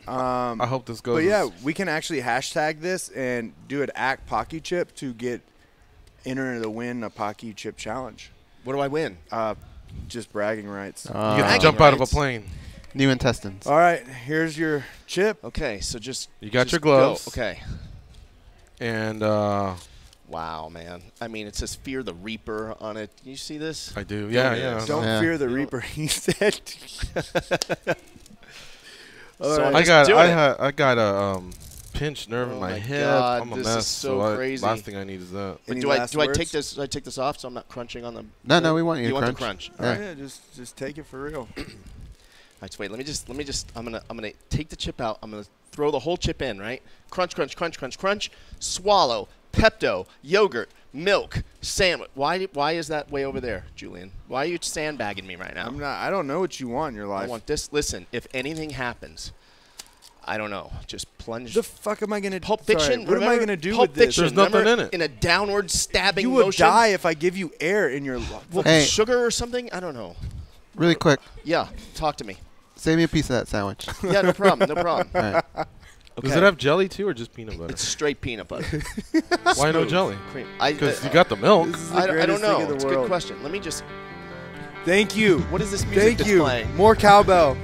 I hope this goes. But yeah, we can actually hashtag this and do an act Pocky Chip to enter the win a Pocky Chip challenge. What do I win? Just bragging rights. You get to Bragging jump out of a rights. plane. New intestines. All right, here's your chip. Okay, so just You got just your gloves. go. Okay. And Wow, man. I mean, it says "Fear the Reaper" on it. You see this? I do. Yeah, yeah. Don't Yeah. fear the Reaper, he said. So I'm I just doing it. I got a pinched nerve in Oh my my head. God, I'm a this mess. is so crazy. Last thing I need is that. But Any do I last do I words? take this? Do I take this off so I'm not crunching on the? No, we want you to want crunch. the crunch. All right. Yeah. Yeah, just take it for real. All right. So wait. Let me just. I'm gonna take the chip out. I'm gonna throw the whole chip in. Right. Crunch, crunch, crunch, crunch, crunch. Swallow. Pepto. Yogurt. Milk. Sandwich. Why is that way over there, Julian? Why are you sandbagging me right now? I don't know what you want in your life. I want this. Listen. If anything happens, I don't know. Just plunge. The fuck am I gonna do? Pulp Fiction. What am I remember gonna do Pulp with this? Fiction, There's nothing remember? in it. In a downward stabbing You would motion. die if I give you air in your. Well, Hey. sugar or something? I don't know. Really quick, Yeah, talk to me. save me a piece of that sandwich. Yeah, no problem. No problem. All right. Does Okay. it have jelly too, or just peanut butter? It's straight peanut butter. Why no Smooth. jelly? Cream. Because you got the milk. This is the I don't greatest know. thing in the It's a world. good question. Let me just. Thank you. What is this music Thank that's you. playing? More cowbell.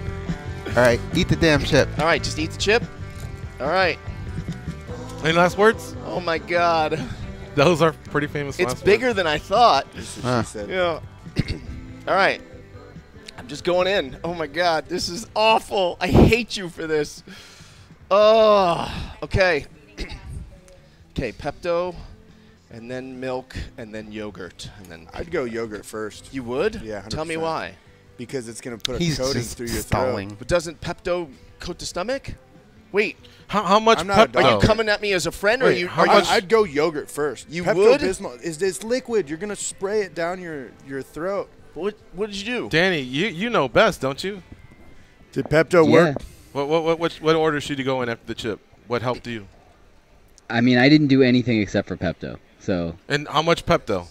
All right. Eat the damn chip. All right, just eat the chip. All right. Any last words? Oh my God. Those are pretty famous. It's last bigger words. than I thought. Huh. She said. Yeah. All right. I'm just going in. Oh my God, this is awful. I hate you for this. Oh. Okay. Okay, Pepto, and then milk, and then yogurt, and then. I'd go yogurt first. You would? Yeah, Tell me 100%. why. Because it's gonna put a He's coating just through your stalling. throat. But doesn't Pepto coat the stomach? Wait, How much I'm not a Pepto? are you doctor. coming at me as a friend, or Wait, are you? how Are much- you I'd go yogurt first. You would? Pepto-Bismol is this liquid? You're gonna spray it down your throat. what did you do? Danny, you know best, don't you? Did Pepto Yeah. work? What order should you go in after the chip? What helped you? I mean, I didn't do anything except for Pepto. So, And how much Pepto?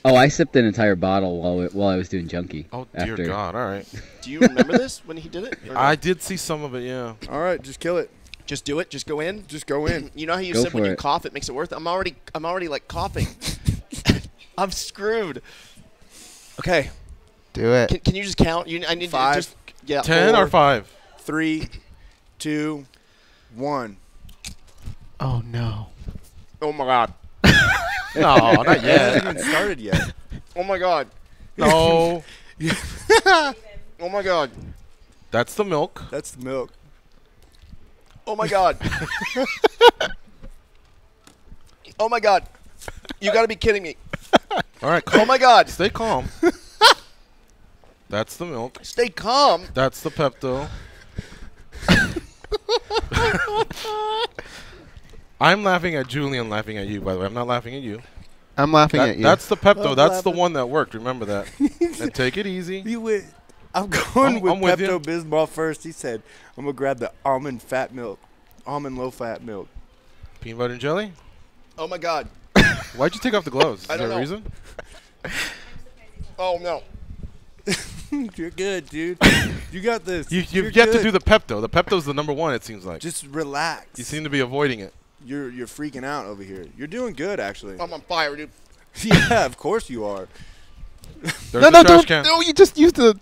I sipped an entire bottle while I was doing Junkie. Oh dear after. God! All right, Do you remember this when he did it? Or no? I did see some of it. Yeah. All right, just kill it. Just do it. Just go in. Just go in. You know how you Go said when for you it. cough it makes it worse. I'm already like coughing. I'm screwed. Okay. Do it. Can you just count? I need 5, to just 10 or 5? 3, 2, 1. Oh no. Oh my God. No, not It yet. hasn't even started yet. Oh my God. No, Oh my God. that's the milk. That's the milk. Oh my God. Oh my God. You got to be kidding me. All right, Oh my God. stay calm. That's the milk. Stay calm. That's the Pepto. I'm laughing at Julian, laughing at you, by the way. I'm not laughing at you. I'm laughing at you. That's the Pepto. That's the one that worked. Remember that. And take it easy. I'm going with with you. Pepto-Bismol first. He said, I'm going to grab the almond low-fat milk. Peanut butter and jelly? Oh, my God. Why'd you take off the gloves? I don't know. Is there a reason? Oh, no. You're good, dude. You got this. You've yet to do the Pepto. The Pepto's the number one, it seems like. Just relax. You seem to be avoiding it. You're freaking out over here. You're doing good, actually. I'm on fire, dude. Yeah, of course you are. There's the trash can. No, you just used the.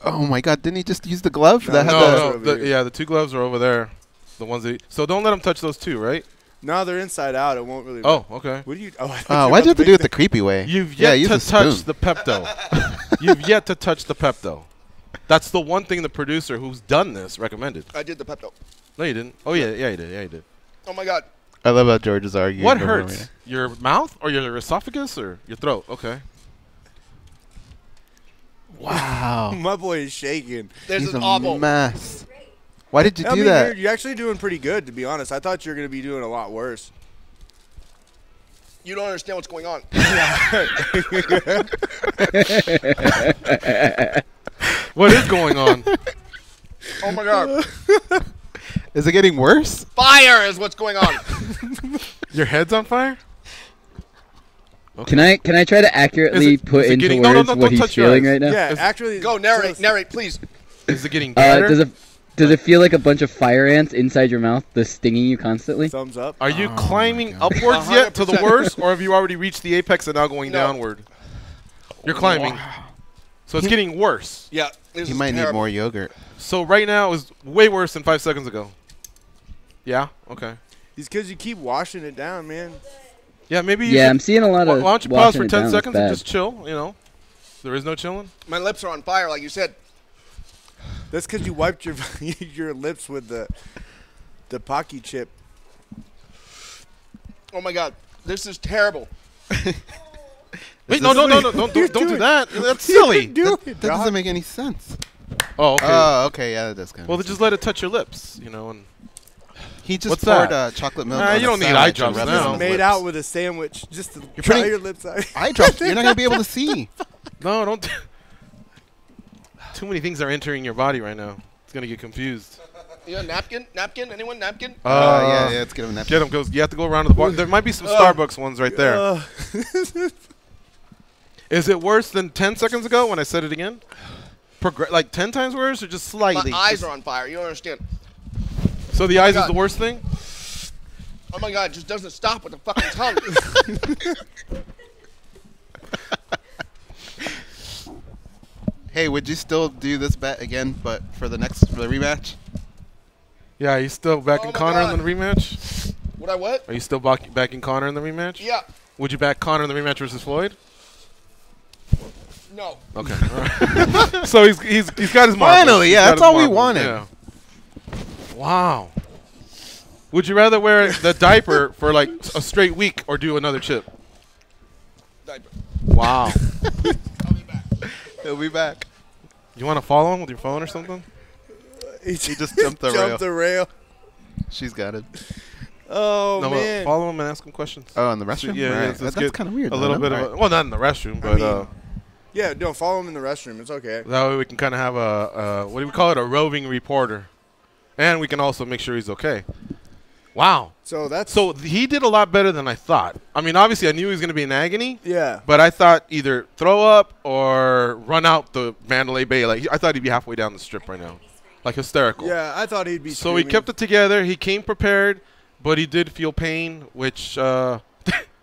Oh my God! Didn't he just use the glove? No, that had No, the, the two gloves are over there. The ones that. So don't let him touch those two, right? No, they're inside out. It won't really. Oh, okay. What do you? Oh, why'd you have to do it the creepy way? You've yet use to a spoon. touch the Pepto. You've yet to touch the Pepto. That's the one thing the producer who's done this recommended. I did the Pepto. No, you didn't. Oh, yeah, you did. Yeah, you did. Oh, my God. I love how George is arguing. What over hurts? me. Your mouth or your esophagus or your throat? Okay. Wow. My boy is shaking. This He's is a awful. mess. Why did you I do mean, that? You're actually doing pretty good, to be honest. I thought you were going to be doing a lot worse. You don't understand what's going on. What is going on? Oh, my God. Is it getting worse? Fire is what's going on. Your head's on fire? Can I try to accurately put into getting- words no, what don't he's touch your feeling eyes. right now? Yeah, Is- actually. Go, narrate, please. Is it getting better? Does it feel like a bunch of fire ants inside your mouth that's stinging you constantly? Thumbs up. Are you climbing upwards yet to the 100%. worst, or have you already reached the apex and now going No. downward? You're climbing. So it's getting worse. Yeah. This You is might need terrible. more yogurt. So right now it was way worse than 5 seconds ago. Yeah? Okay. It's because you keep washing it down, man. Yeah, maybe you Yeah, should- I'm seeing a lot of. Why don't you pause washing for it 10 down is seconds and bad. just chill, you know? There is no chilling? My lips are on fire, like you said. That's because you wiped your your lips with the Pocky chip. Oh, my God. This is terrible. Wait, no, don't do that. That's silly. That doesn't make any sense. Oh, okay. Oh, okay. Yeah, that does kind of. Well, then just let it touch your lips, you know, and He just What's poured that? chocolate milk. Nah, on you a don't need sandwich eye and drops rubbed it now. on his Made lips. out with a sandwich just to You're try putting your lips out. Eye drops. You're not gonna be able to see. no, don't. Too many things are entering your body right now. It's gonna get confused. You got a napkin? Napkin? Anyone napkin? Yeah. Let's get him that. Get him. Goes. You have to go around to the bar. There might be some Starbucks ones right there. Is it worse than 10 seconds ago when I said it again? Like 10 times worse or just slightly? My eyes are on fire. You don't understand. So the eyes is God. the worst thing? Oh, my God. It just doesn't stop with the fucking tongue. Hey, would you still do this bet again, but for the rematch? Yeah, are you still backing Oh my Connor God. in the rematch? Would I what? Are you still backing Connor in the rematch? Yeah. Would you back Connor in the rematch versus Floyd? No. Okay. All right. So he's got his marbles. Finally, He's yeah, got that's his all we marbles, wanted. Yeah. Wow. Would you rather wear the diaper for like a straight week or do another chip? Diaper. Wow. I'll be back. He'll be back. You want to follow him with your phone or something? He just jumped the rail. Jumped the rail. She's got it. Oh, No, man. follow him and ask him questions. Oh, in the restroom? Yeah, Right. let's That's get kind of weird. A though, little no? bit of Right. a, well, not in the restroom, but mean, yeah, no, follow him in the restroom. It's okay. that way we can kind of have a what do we call it? A roving reporter, and we can also make sure he's okay. Wow. So He did a lot better than I thought. I mean, obviously, I knew he was going to be in agony. Yeah. But I thought either throw up or run out the Mandalay Bay. Like I thought he'd be halfway down the strip right now, like hysterical. Yeah, I thought he'd be. So he kept it together. He came prepared, but he did feel pain, which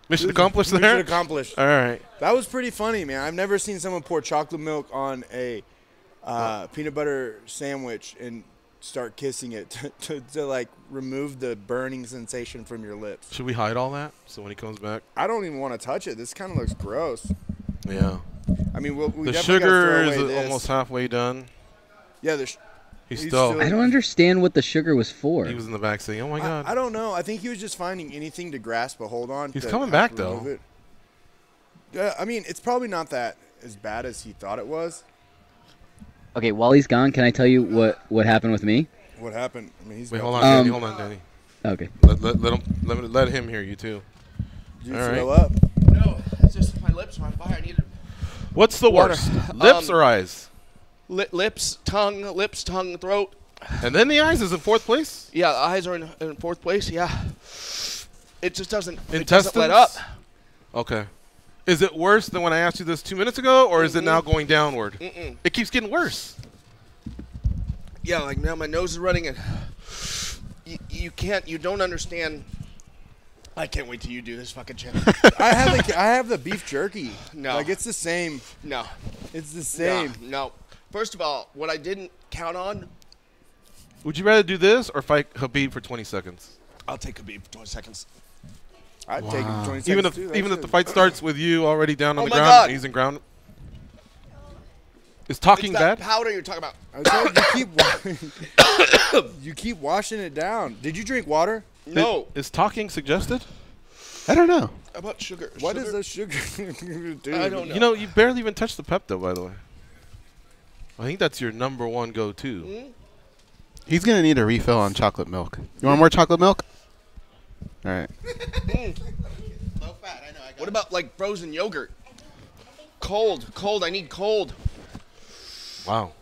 mission accomplished there. Mission accomplished. All right. That was pretty funny, man. I've never seen someone pour chocolate milk on a peanut butter sandwich and start kissing it to like remove the burning sensation from your lips. Should we hide all that so when he comes back? I don't even want to touch it. This kind of looks gross. Yeah. I mean, we The definitely gotta sugar throw is away this. almost halfway done. Yeah, He's still. I don't understand what the sugar was for. He was in the back saying, "Oh my God." I don't know. I think he was just finding anything to grasp a hold on. He's to coming have back, to remove though. it. Yeah, I mean, it's probably not that as bad as he thought it was. Okay, while he's gone, can I tell you what happened with me? What happened? I mean, he's Wait, got- hold on, Danny. Okay. Let him hear you too. Did you All right. throw up? No, it's just my lips are on fire. I need What's the Water. worst? Lips or eyes? lips, tongue, throat. And then the eyes is in fourth place? Yeah, the eyes are in fourth place. Yeah, it just doesn't. It Intestines? doesn't let up. Okay. Is it worse than when I asked you this 2 minutes ago, or is it now going downward? It keeps getting worse. Yeah, like now my nose is running, and you don't understand. I can't wait till you do this fucking channel. I have the beef jerky. No. Like, it's the same. No. It's the same. No. First of all, what I didn't count on, Would you rather do this or fight Habib for 20 seconds? I'll take Khabib for 20 seconds. I'd take him 20 seconds Even if too. That's even if it. the fight starts with you already down on Oh the my ground, God. he's in ground. Is talking It's that bad? powder you're talking about. I told you, you keep washing it down. Did you drink water? No. Is talking suggested? I don't know. How about sugar? What is the sugar? Dude. I don't know. You know, you barely even touched the Pepto, by the way. I think that's your number one go-to. He's going to need a refill on chocolate milk. You want more chocolate milk? All right. Low fat, I know. What about like frozen yogurt? Cold. I need cold. Wow.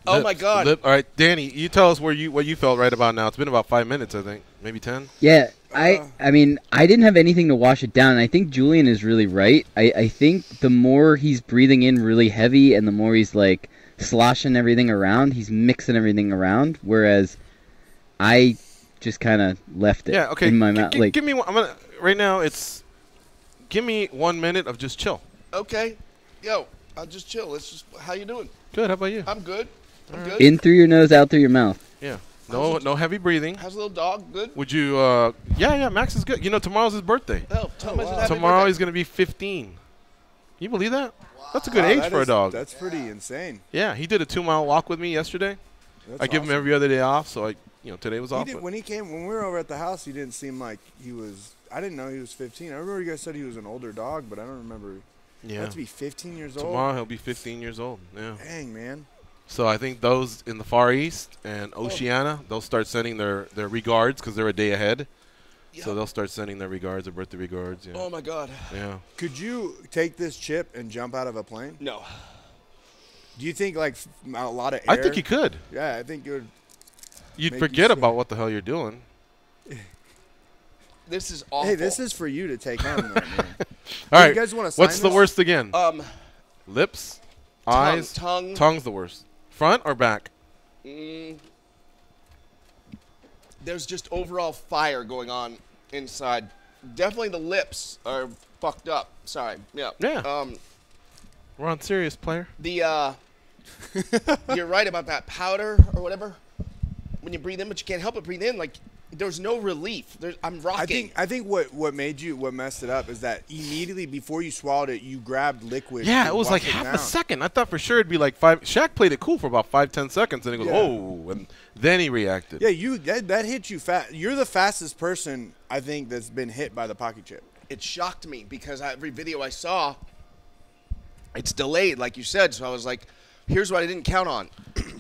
Oh my God. All right, Danny, you tell us what you felt right about now. It's been about 5 minutes, I think, maybe 10. Yeah, I mean, I didn't have anything to wash it down. I think Julian is really right. I think the more he's breathing in really heavy and the more he's like sloshing everything around, he's mixing everything around, whereas I just kind of left it in my mouth. Like, give me one. Right now, give me 1 minute of just chill. Okay. Yo, I'll just chill. How you doing? Good. How about you? I'm good. I'm good. in through your nose, out through your mouth. Yeah. No heavy breathing. How's the little dog? Good? Would you? Yeah. Max is good. You know, tomorrow's his birthday. Oh, tell him I said happy Tomorrow birthday. he's gonna be 15. You believe that? That's a good Wow, age that for a is- dog. That's pretty insane. Yeah, he did a 2-mile walk with me yesterday. That's I give him awesome. every other day off, so today was He off. did, but- when we were over at the house, he didn't seem like he was. I didn't know he was 15. I remember you guys said he was an older dog, but I don't remember. Yeah. Had to be 15 years old. Tomorrow he'll be 15 years old. Yeah. Dang, man. So I think those in the Far East and Oceania, they'll start sending their regards because they're a day ahead. Yeah. So they'll start sending their regards, their birthday regards. Yeah. Oh my God. Yeah. Could you take this chip and jump out of a plane? No. Do you think like a lot of air? I think you could. Yeah, I think it would. You'd Make you forget swim. about what the hell you're doing. This is awful. Hey, this is for you to take home, though, man. All right. You guys want to? What's the worst again? Lips, eyes, tongue. Tongue's the worst. Front or back? There's just overall fire going on inside. Definitely the lips are fucked up. Sorry. Yeah. Yeah. We're on serious, player. You're right about that powder or whatever. When you breathe in, but you can't help but breathe in. Like there's no relief. I'm rocking. I think what messed it up is that immediately before you swallowed it, you grabbed liquid. Yeah, to it was wash like it half down. a second. I thought for sure it'd be like 5. Shaq played it cool for about 5-10 seconds, and he goes, Yeah. "Oh," and then he reacted. Yeah, that hit you fast. You're the fastest person I think that's been hit by the pocket chip. It shocked me because every video I saw, it's delayed, like you said. So I was like, here's what I didn't count on.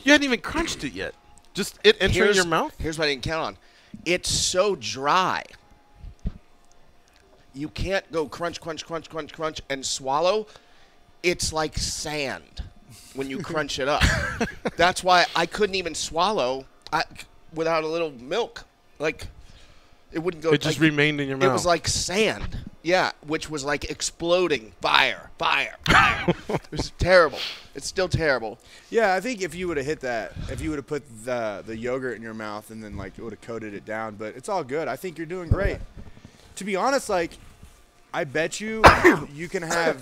You hadn't even crunched it yet. Just it entering your mouth. Here's what I didn't count on. It's so dry. You can't go crunch, crunch, crunch, crunch, crunch, and swallow. It's like sand when you crunch it up. That's why I couldn't even swallow without a little milk. Like, it wouldn't go. It just remained in your mouth. It was like sand. Yeah, which was like exploding. Fire, fire, fire. It was terrible. It's still terrible. Yeah, I think if you would have hit that, if you would have put the yogurt in your mouth and then like it would have coated it down, but it's all good. I think you're doing great. To be honest, like I bet you can have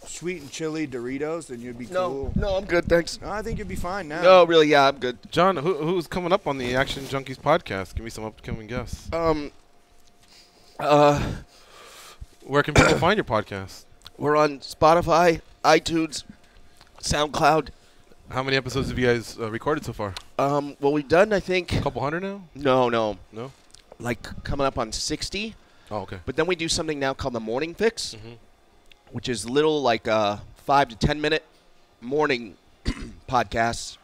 sweet and chili Doritos and you'd be cool. No, I'm good, thanks. No, I think you'd be fine now. No, really, yeah, I'm good. John, who's coming up on the Action Junkies podcast? Give me some upcoming guests. Where can people find your podcast? We're on Spotify, iTunes, SoundCloud. How many episodes have you guys recorded so far? Well, we've done, I think. A couple hundred now? No. No? Like coming up on 60. Oh, okay. But then we do something now called the Morning Fix, which is little like 5 to 10 minute morning podcasts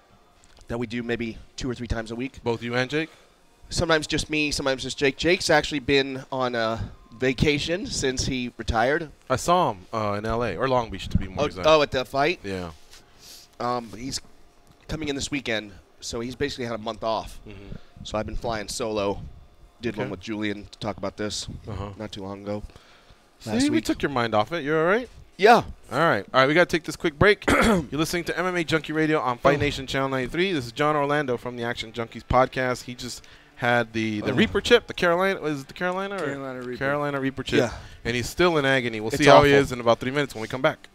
that we do maybe 2 or 3 times a week. Both you and Jake? Sometimes just me, sometimes just Jake. Jake's actually been on a vacation since he retired. I saw him in L.A. or Long Beach, to be more exact. Oh, at the fight? Yeah. He's coming in this weekend, so he's basically had a month off. Mm-hmm. So I've been flying solo. Did Okay. one with Julian to talk about this not too long ago. See, we took your mind off it. You're all right? Yeah. All right. We got to take this quick break. You're listening to MMA Junkie Radio on Fight Nation Channel 93. This is John Orlando from the Action Junkies podcast. He just had the Reaper chip, the Carolina. Was it the Carolina? Carolina Reaper chip. Yeah. And he's still in agony. We'll It's see how he awful. is in about 3 minutes when we come back.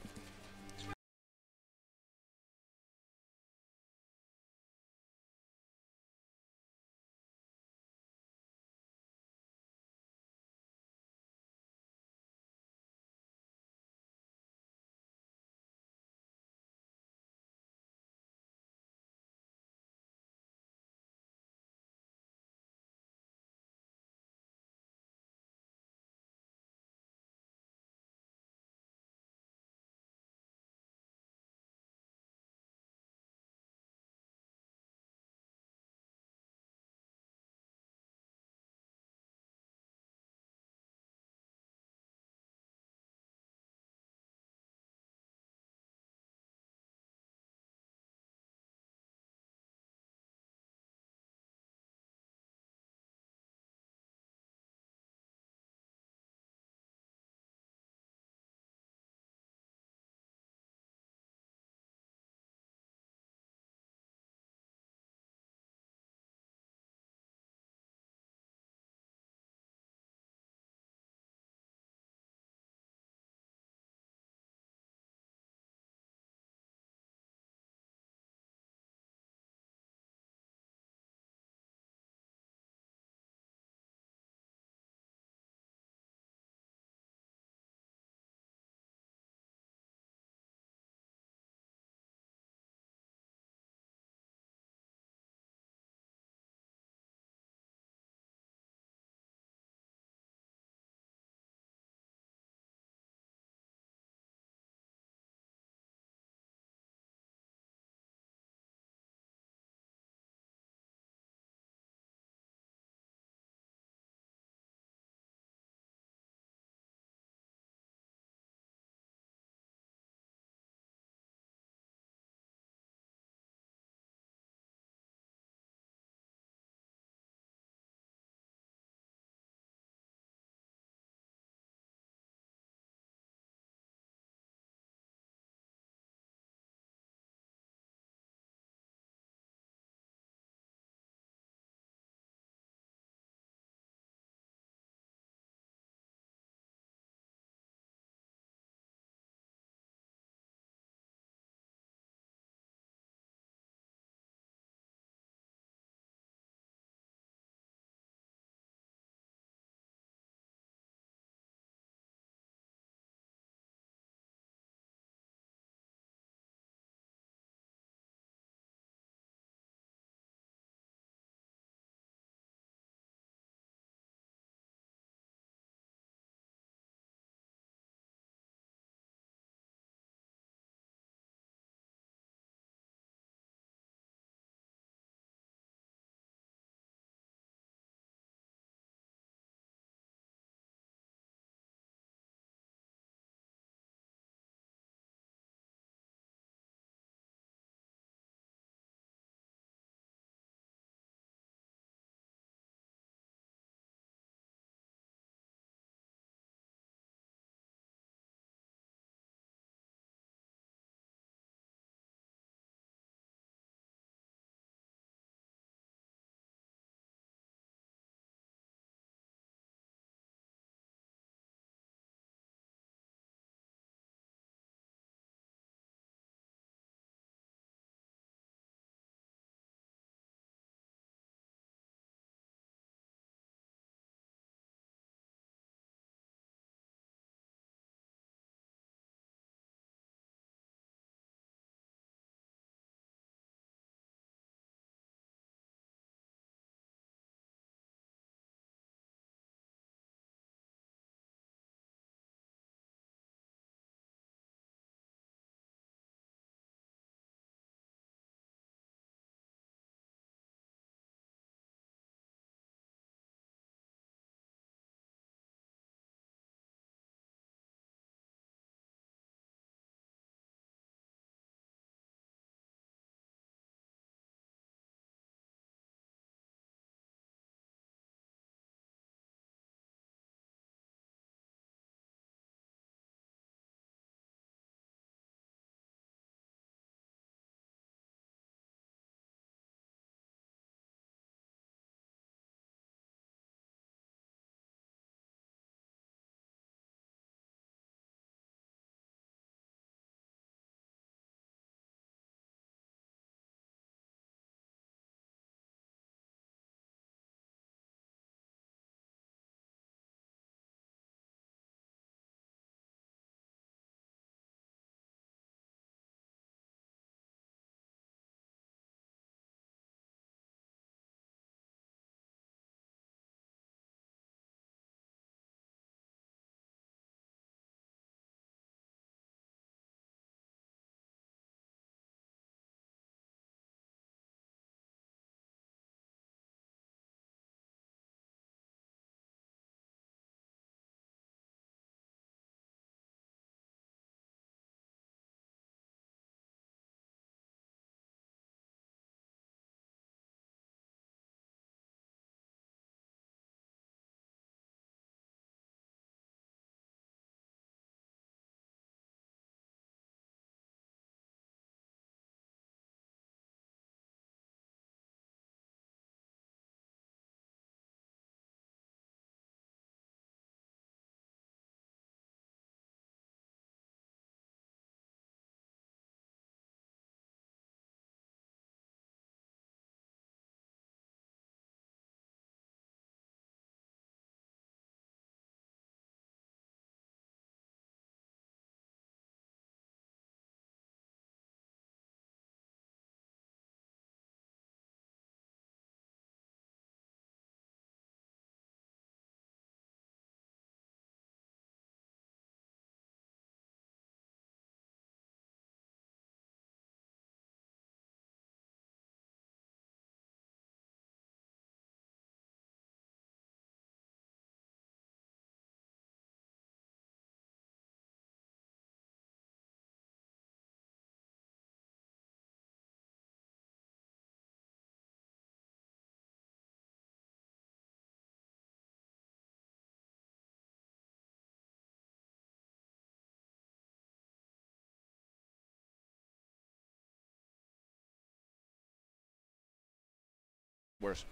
Worse.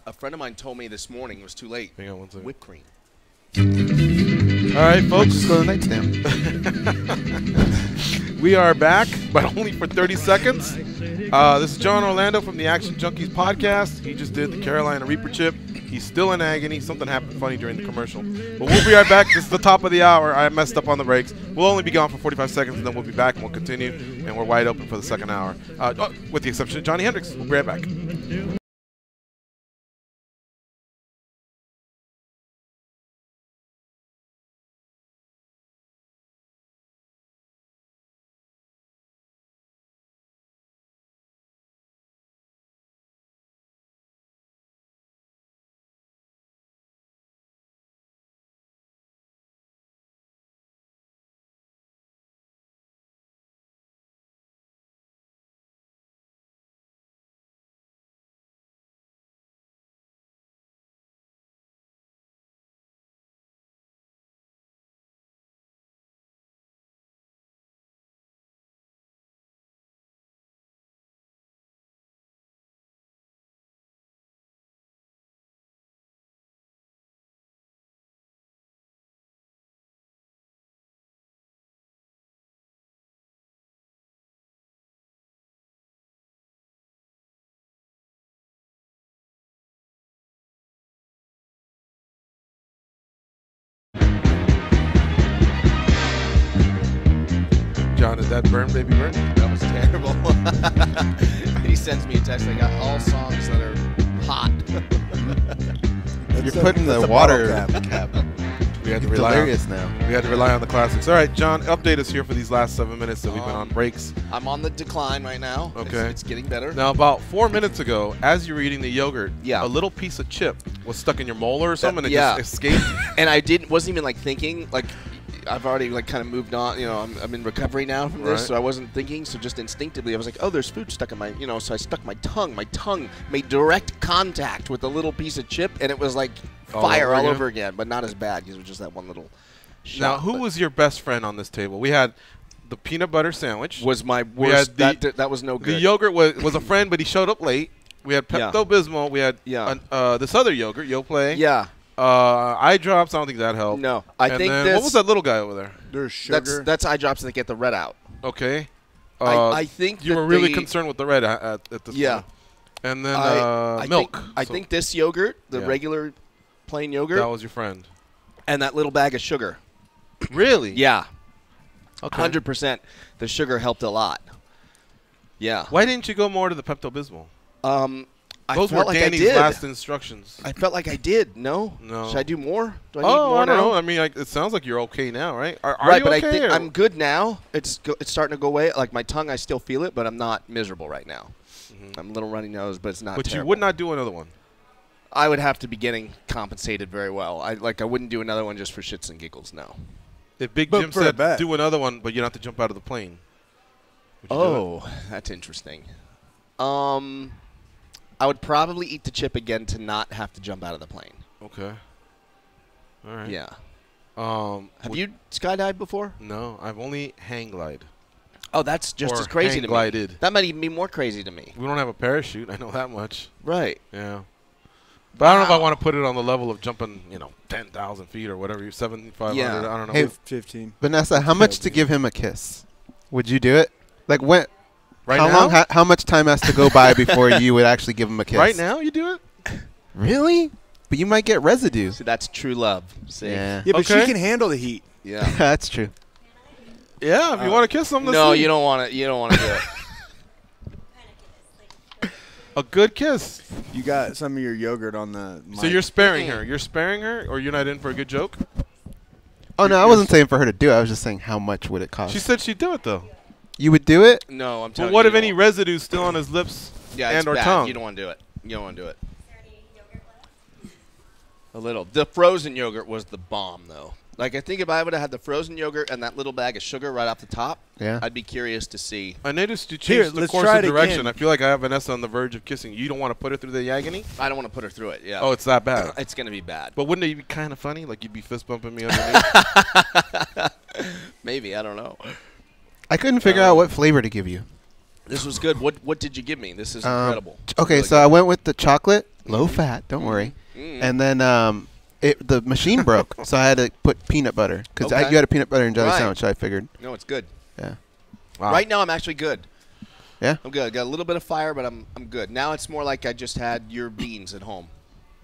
A friend of mine told me this morning, it was too late, Hang on one second. whipped cream. All right, folks. Just go to the nightstand. We are back, but only for 30 seconds. This is John Orlando from the Action Junkies podcast. He just did the Carolina Reaper chip. He's still in agony. Something happened funny during the commercial. But we'll be right back. This is the top of the hour. I messed up on the breaks. We'll only be gone for 45 seconds, and then we'll be back, and we'll continue. And we're wide open for the second hour, with the exception of Johny Hendricks. We'll be right back. John, is that burn, baby burn? That was terrible. He sends me a text. I got all songs that are hot. You're putting the water cap. We had to It's rely hilarious on, now. We had to rely on the classics. All right, John, update us here for these last 7 minutes that we've been on breaks. I'm on the decline right now. Okay. It's getting better. Now, about 4 minutes ago, as you were eating the yogurt, Yeah. a little piece of chip was stuck in your molar or something, and yeah. it just escaped. And I wasn't even like thinking, like, I've already like kind of moved on. You know, I'm in recovery now from this, Right. so I wasn't thinking. So just instinctively, I was like, oh, there's food stuck in my, so I stuck my tongue. My tongue made direct contact with a little piece of chip, and it was like fire all over again, but not as bad because it was just that one little shot. Now, who was your best friend on this table? We had the peanut butter sandwich. Was my We had worst. That was no good. The yogurt was a friend, but he showed up late. We had Pepto-Bismol. We had this other yogurt, Yoplait. Yeah. Eye drops. I don't think that helped. No, I think then, what was that little guy over there? There's sugar. That's eye drops that get the red out. Okay. I think you were really concerned with the red at this point. And then milk. I think this yogurt, the regular plain yogurt. That was your friend. And that little bag of sugar. Really? Yeah. Okay. 100%. The sugar helped a lot. Yeah. Why didn't you go more to the Pepto-Bismol? Those were Danny's last instructions. I felt like I did. No. No. Should I do more? Do I need more I don't now? know. I mean, it sounds like you're okay now, right? Are right, you but okay, I think or? I'm good now. It's starting to go away. Like my tongue, I still feel it, but I'm not miserable right now. I'm a little runny nose, but it's not. But terrible. you would not do another one. I would have to be getting compensated very well. I wouldn't do another one just for shits and giggles. No. If Big Jim said do another one, but you don't have to jump out of the plane. Oh, that's interesting. I would probably eat the chip again to not have to jump out of the plane. Okay. All right. Yeah. Have you skydived before? No, I've only hang glide. Oh, that's just Or as crazy to me. hang-glided. That might even be more crazy to me. We don't have a parachute. I know that much. Right. Yeah. But I don't know if I want to put it on the level of jumping, 10,000 feet or whatever. 7,500. Yeah. I don't know. Hey, 15. Vanessa, how much to give him a kiss? Would you do it? Like when? Right how now? long? How much time has to go by before you would actually give him a kiss? Right now, you do it? Really? But you might get residue. See, that's true love. See? Yeah. Yeah, but Okay. she can handle the heat. Yeah. That's true. Yeah, if you want to kiss them, No, you don't want to. You don't want to do it. A good kiss. You got some of your yogurt on the mic. So you're sparing her. You're sparing her, or you're not in for a good joke? Oh, no, I wasn't saying for her to do it. I was just saying how much would it cost. She said she'd do it, though. You would do it? No, I'm But telling what you. if any residue's still on his lips Yeah, it's and or bad. tongue? You don't want to do it. You don't want to do it. A little. The frozen yogurt was the bomb, though. Like, I think if I would have had the frozen yogurt and that little bag of sugar right off the top, I'd be curious to see. I noticed you Here, changed the let's course try of it direction. again. I feel like I have Vanessa on the verge of kissing. You don't want to put her through the agony? I don't want to put her through it, yeah. Oh, it's that bad. It's going to be bad. But wouldn't it be kind of funny? Like you'd be fist bumping me underneath? Maybe. I don't know. I couldn't figure out what flavor to give you. This was good. What did you give me? This is incredible. Okay, really so good. I went with the chocolate, low fat. Don't worry. And then the machine broke, so I had to put peanut butter because you had a peanut butter and jelly sandwich. So I figured. No, it's good. Yeah. Wow. Right now, I'm actually good. Yeah. I'm good. Got a little bit of fire, but I'm good. Now it's more like I just had your beans at home.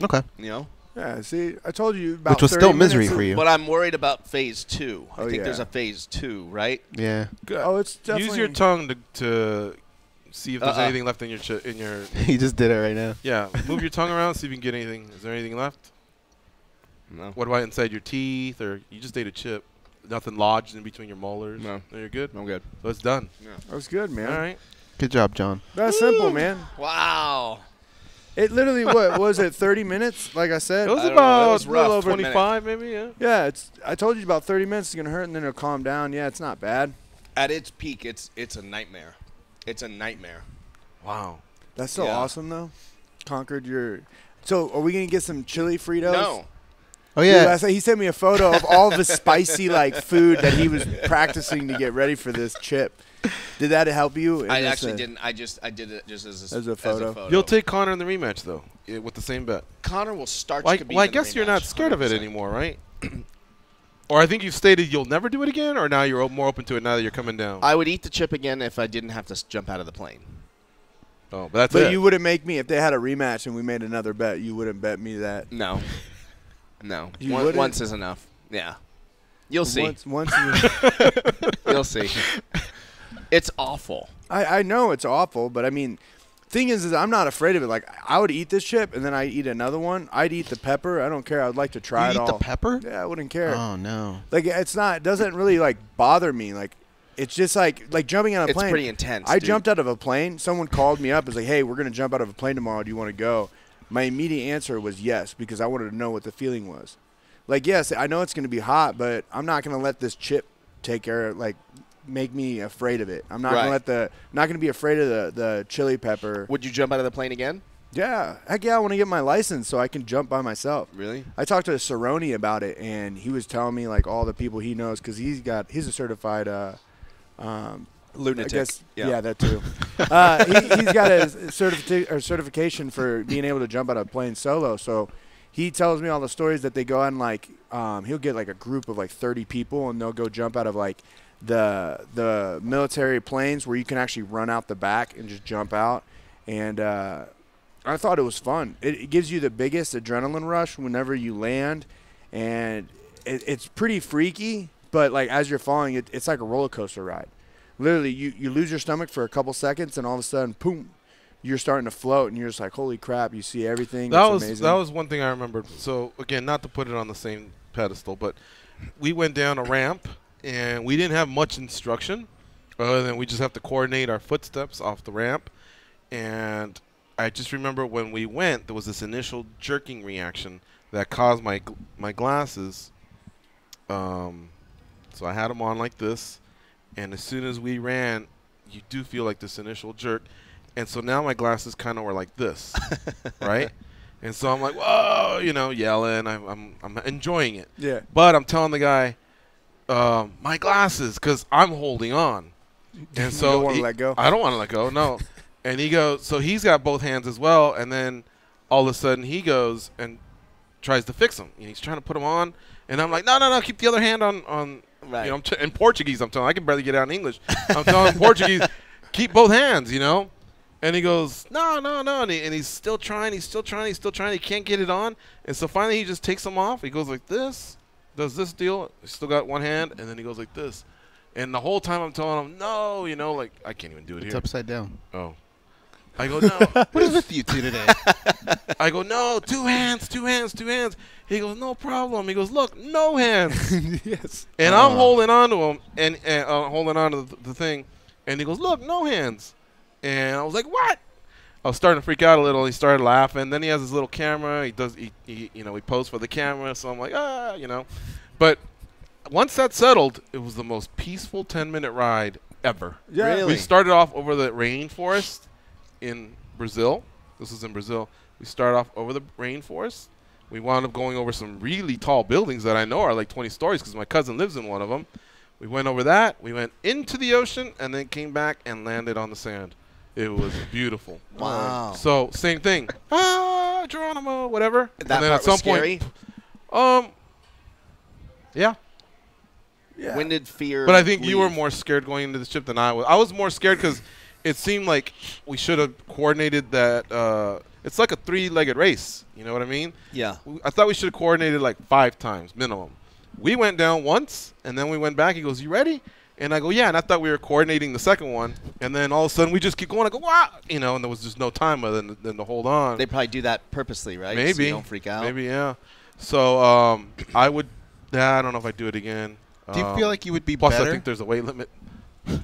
Okay. You know. Yeah, see, I told you about Which was 30 still misery minutes for you. But I'm worried about phase 2. I Oh, think yeah. there's a phase 2, right? Yeah. Good. Oh, it's definitely. Use your tongue to see if there's anything left in your He just did it right now. Yeah, move your tongue around, see if you can get anything. Is there anything left? No. What about inside your teeth, or you just ate a chip? Nothing lodged in between your molars? No. You're good? I'm good. So it's done. That was good, man. All right. Good job, John. That's simple, man. Wow. It literally, what was it, 30 minutes, like I said? It was I don't know. That about was a little rough. over 20 25, maybe, yeah. Yeah, I told you about 30 minutes is going to hurt, and then it'll calm down. Yeah, it's not bad. At its peak, it's a nightmare. It's a nightmare. Wow. That's so Yeah. awesome, though. Conquered your. So, are we going to get some chili Fritos? No. Oh Dude, yeah. he sent me a photo of all of the spicy food that he was practicing to get ready for this chip. Did that help you? I actually didn't. I did it just as a photo. You'll take Connor in the rematch, though, with the same bet. Connor will start. Well, I guess you're not scared of it anymore, right? Or I think you've stated you'll never do it again, or now you're more open to it now that you're coming down? I would eat the chip again if I didn't have to jump out of the plane. Oh, but that's But it. you wouldn't make me, if they had a rematch and we made another bet, you wouldn't bet me that. No. No. You wouldn't? Once is enough. Yeah. You'll see. Once You'll see. It's awful. I know it's awful, but I mean, thing is I'm not afraid of it. Like, I would eat this chip and then I'd eat another one. I'd eat the pepper. I don't care. I'd like to try it all. You eat the pepper? Yeah, I wouldn't care. Oh no. Like, it doesn't really like bother me. Like, it's just like jumping out of a plane. It's pretty intense. I dude. jumped out of a plane. Someone called me up and was like, "Hey, we're gonna jump out of a plane tomorrow. Do you want to go?" My immediate answer was yes, because I wanted to know what the feeling was. Like, yes, I know it's gonna be hot, but I'm not gonna let this chip take care of, make me afraid of it. I'm not not gonna be afraid of the chili pepper. Would you jump out of the plane again? Yeah, heck yeah, I want to get my license so I can jump by myself. Really? I talked to Cerrone about it, and he was telling me all the people he knows, because he's a certified lunatic. I guess, yeah. yeah, that too. He's got a certification for being able to jump out of a plane solo. So he tells me all the stories that they go on. He'll get a group of 30 people, and they'll go jump out of the military planes where you can actually run out the back and just jump out. And I thought it was fun. It gives you the biggest adrenaline rush whenever you land, and it's pretty freaky. But as you're falling, it's like a roller coaster ride. Literally, you lose your stomach for a couple seconds, and all of a sudden, boom, you're starting to float, and you're just like, holy crap, you see everything. It's amazing. That was one thing I remembered. So, again, not to put it on the same pedestal, but we went down a ramp, and we didn't have much instruction other than we just have to coordinate our footsteps off the ramp. And I just remember when we went, there was this initial jerking reaction that caused my glasses. So I had them on like this. And as soon as we ran, you do feel like this initial jerk. And so now my glasses kind of were like this, right? And so I'm like, whoa, yelling. I'm enjoying it. Yeah. But I'm telling the guy, my glasses, because I'm holding on. And so you don't want to let go? I don't want to let go, no. And he goes, so he's got both hands as well. And then all of a sudden he goes and tries to fix them. And he's trying to put them on. And I'm like, no, keep the other hand on. Right. I'm in Portuguese, I'm telling him. I can barely get out in English. I'm telling him in Portuguese, keep both hands, And he goes, no. And he's still trying. He can't get it on. And so finally he just takes them off. He goes like this, does this deal. He's still got one hand. And then he goes like this. And the whole time I'm telling him, no, I can't even do it It's here. upside down. Oh. I go, no. What is with you two today? I go, no, two hands. He goes, no problem. He goes, look, no hands. Yes. And I'm holding on to him and holding on to the thing. And he goes, look, no hands. And I was like, what? I was starting to freak out a little. He started laughing. Then he has his little camera. He posed for the camera. So I'm like, But once that settled, it was the most peaceful 10-minute ride ever. Yeah. Really? We started off over the rainforest in Brazil. This was in Brazil. We started off over the rainforest. We wound up going over some really tall buildings that I know are like 20 stories because my cousin lives in one of them. We went over that. We went into the ocean and then came back and landed on the sand. It was beautiful. Wow. So same thing. Geronimo, whatever. That and then part at some was scary? point, yeah. When did fear But I think you leave? were more scared going into the chip than I was. I was more scared because it seemed like we should have coordinated that. It's like a 3-legged race. You know what I mean? Yeah. I thought we should have coordinated like 5 times minimum. We went down once, and then we went back. He goes, "You ready?" And I go, "Yeah." And I thought we were coordinating the second one. And then all of a sudden, we just keep going. I go, "Wow!" You know, and there was just no time other than to hold on. They probably do that purposely, right? Maybe. So you don't freak out. Maybe, yeah. So I would. I don't know if I'd do it again. Do you feel like you would be plus, better? I think there's a weight limit.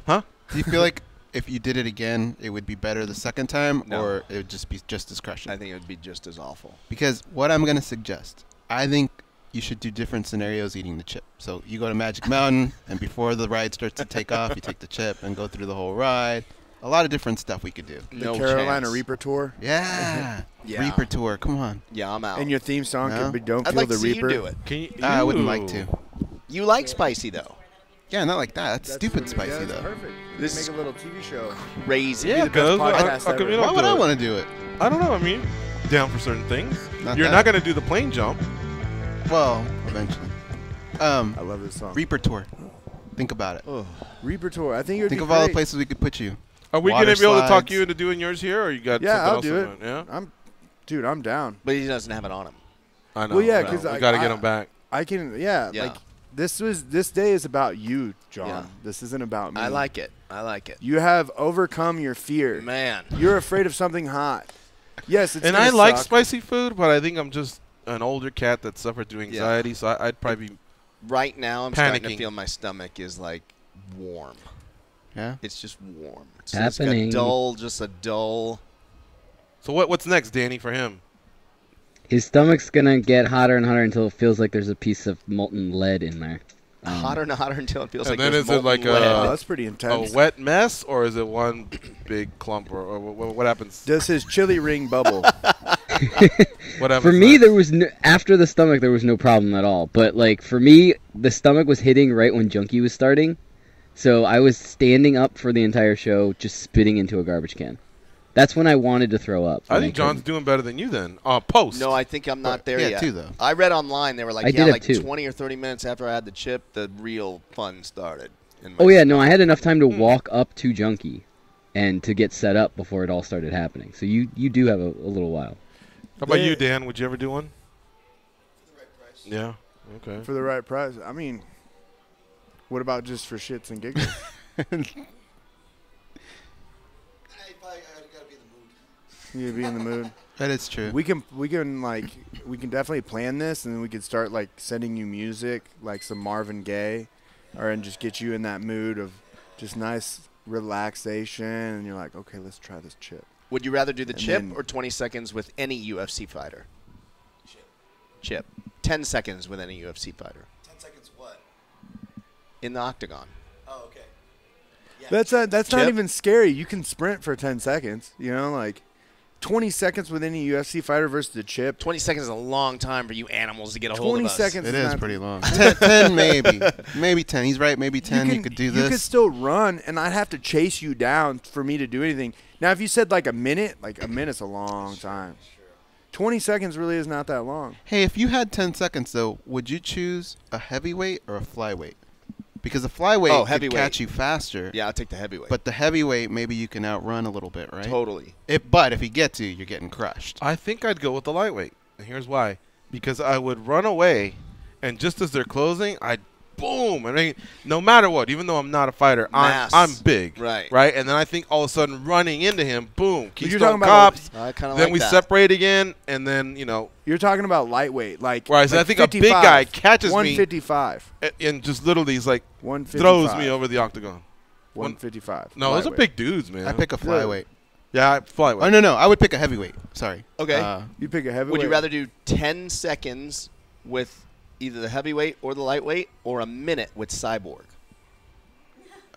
Huh? Do you feel like if you did it again, it would be better the second time, No. or it would just be just as crushing? I think it would be just as awful. Because what I'm going to suggest, I think you should do different scenarios eating the chip. So you go to Magic Mountain, and before the ride starts to take off, you take the chip and go through the whole ride. A lot of different stuff we could do. No the Carolina chance. Reaper tour. Yeah. Yeah. Reaper tour. Come on. Yeah, I'm out. And your theme song No? could be "Don't I'd Kill like the to see Reaper." you do it. Can you? I wouldn't like to. You like spicy though. Yeah, not like that. That's stupid really- spicy, yeah, that's though. Perfect. This This is make a little TV show. Crazy. Yeah, the best because podcast how come you ever. don't Why would do I it? want to do it? I don't know. I mean, down for certain things. Not You're that. not going to do the plane jump. Well, eventually. I love this song. Reaper tour. Think about it. Reaper tour. I think it would Think be of all the great. places we could put you. Are we Water going to be able to talk slides. you into doing yours here, or you got Yeah, something I'll else do in it. mind? Yeah, I'm down. But he doesn't have it on him. I know. Well, yeah, I know. 'cause we got to get him back. I can. Yeah. Yeah. Like this day is about you, John. Yeah. This isn't about me. I like it. I like it. You have overcome your fear. Man. You're afraid of something hot. Yes, it's And gonna I like suck. spicy food, but I think I'm just an older cat that suffered through anxiety, so I'd probably be. Right now, I'm starting to Panicking. feel my stomach is like warm. Yeah? It's just warm. It's Happening. just a dull. So what's next, Danny, for him? His stomach's gonna get hotter and hotter until it feels like there's a piece of molten lead in there. Hotter and hotter until it feels And like then there's is it like molten lead. Oh, that's pretty intense. A wet mess, or is it one big clump, or what happens? Does his chili ring bubble? What happens For me, next? there was after the stomach, there was no problem at all. But like for me, the stomach was hitting right when Junkie was starting, so I was standing up for the entire show, just spitting into a garbage can. That's when I wanted to throw up. I when think couldn't. John's doing better than you then. Post. No, I think I'm not there Yeah, yet. 2 though. I read online they were like, I did have 2. 20 or 30 minutes after I had the chip, the real fun started. in my Oh yeah, stomach. no, I had enough time to walk up to Junkie, and to get set up before it all started happening. So you do have a little while. How about you, Dan? Would you ever do one? For the right price. Yeah. Okay. For the right price. I mean, what about just for shits and giggles? I probably gotta be in the mood. You'd be in the mood. That is true. We can definitely plan this, and then we could start like sending you music, like some Marvin Gaye, and just get you in that mood of just nice relaxation, and you're like, okay, let's try this chip. Would you rather do the And chip then- or 20 seconds with any UFC fighter? Shit. Chip. 10 seconds with any UFC fighter. 10 seconds what? In the octagon. Oh, okay. Yeah. That's not Chip? even scary. You can sprint for 10 seconds. You know, like 20 seconds with any UFC fighter versus the chip. 20 seconds is a long time for you animals to get a hold 20 of us. seconds. It is is not- pretty long. 10 maybe. Maybe 10. He's right. Maybe 10. You could do You this. could still run, and I'd have to chase you down for me to do anything. Now, if you said like a minute's a long time. 20 seconds really is not that long. Hey, if you had 10 seconds, though, would you choose a heavyweight or a flyweight? Because a flyweight could heavyweight. catch you faster. Yeah, I'll take the heavyweight. But the heavyweight, maybe you can outrun a little bit, right? Totally. But if he gets you, you're getting crushed. I think I'd go with the lightweight, and here's why: because I would run away, and just as they're closing, I'd boom. I mean, no matter what, even though I'm not a fighter, Mass. I'm big, Right. Right, and then I think all of a sudden running into him, boom, you're Keystone talking about Cops. I kind of Then like we that. separate again, and then You're talking about lightweight, like Whereas I like think a big 55, guy catches me- 155, and just literally he's like 155, throws me over the octagon. 155. No, those are lightweight. big dudes, man. I pick a flyweight. Yeah, flyweight. Oh, no. I would pick a heavyweight. Sorry. Okay. You pick a heavyweight. Would you rather do 10 seconds with either the heavyweight or the lightweight, or a minute with Cyborg?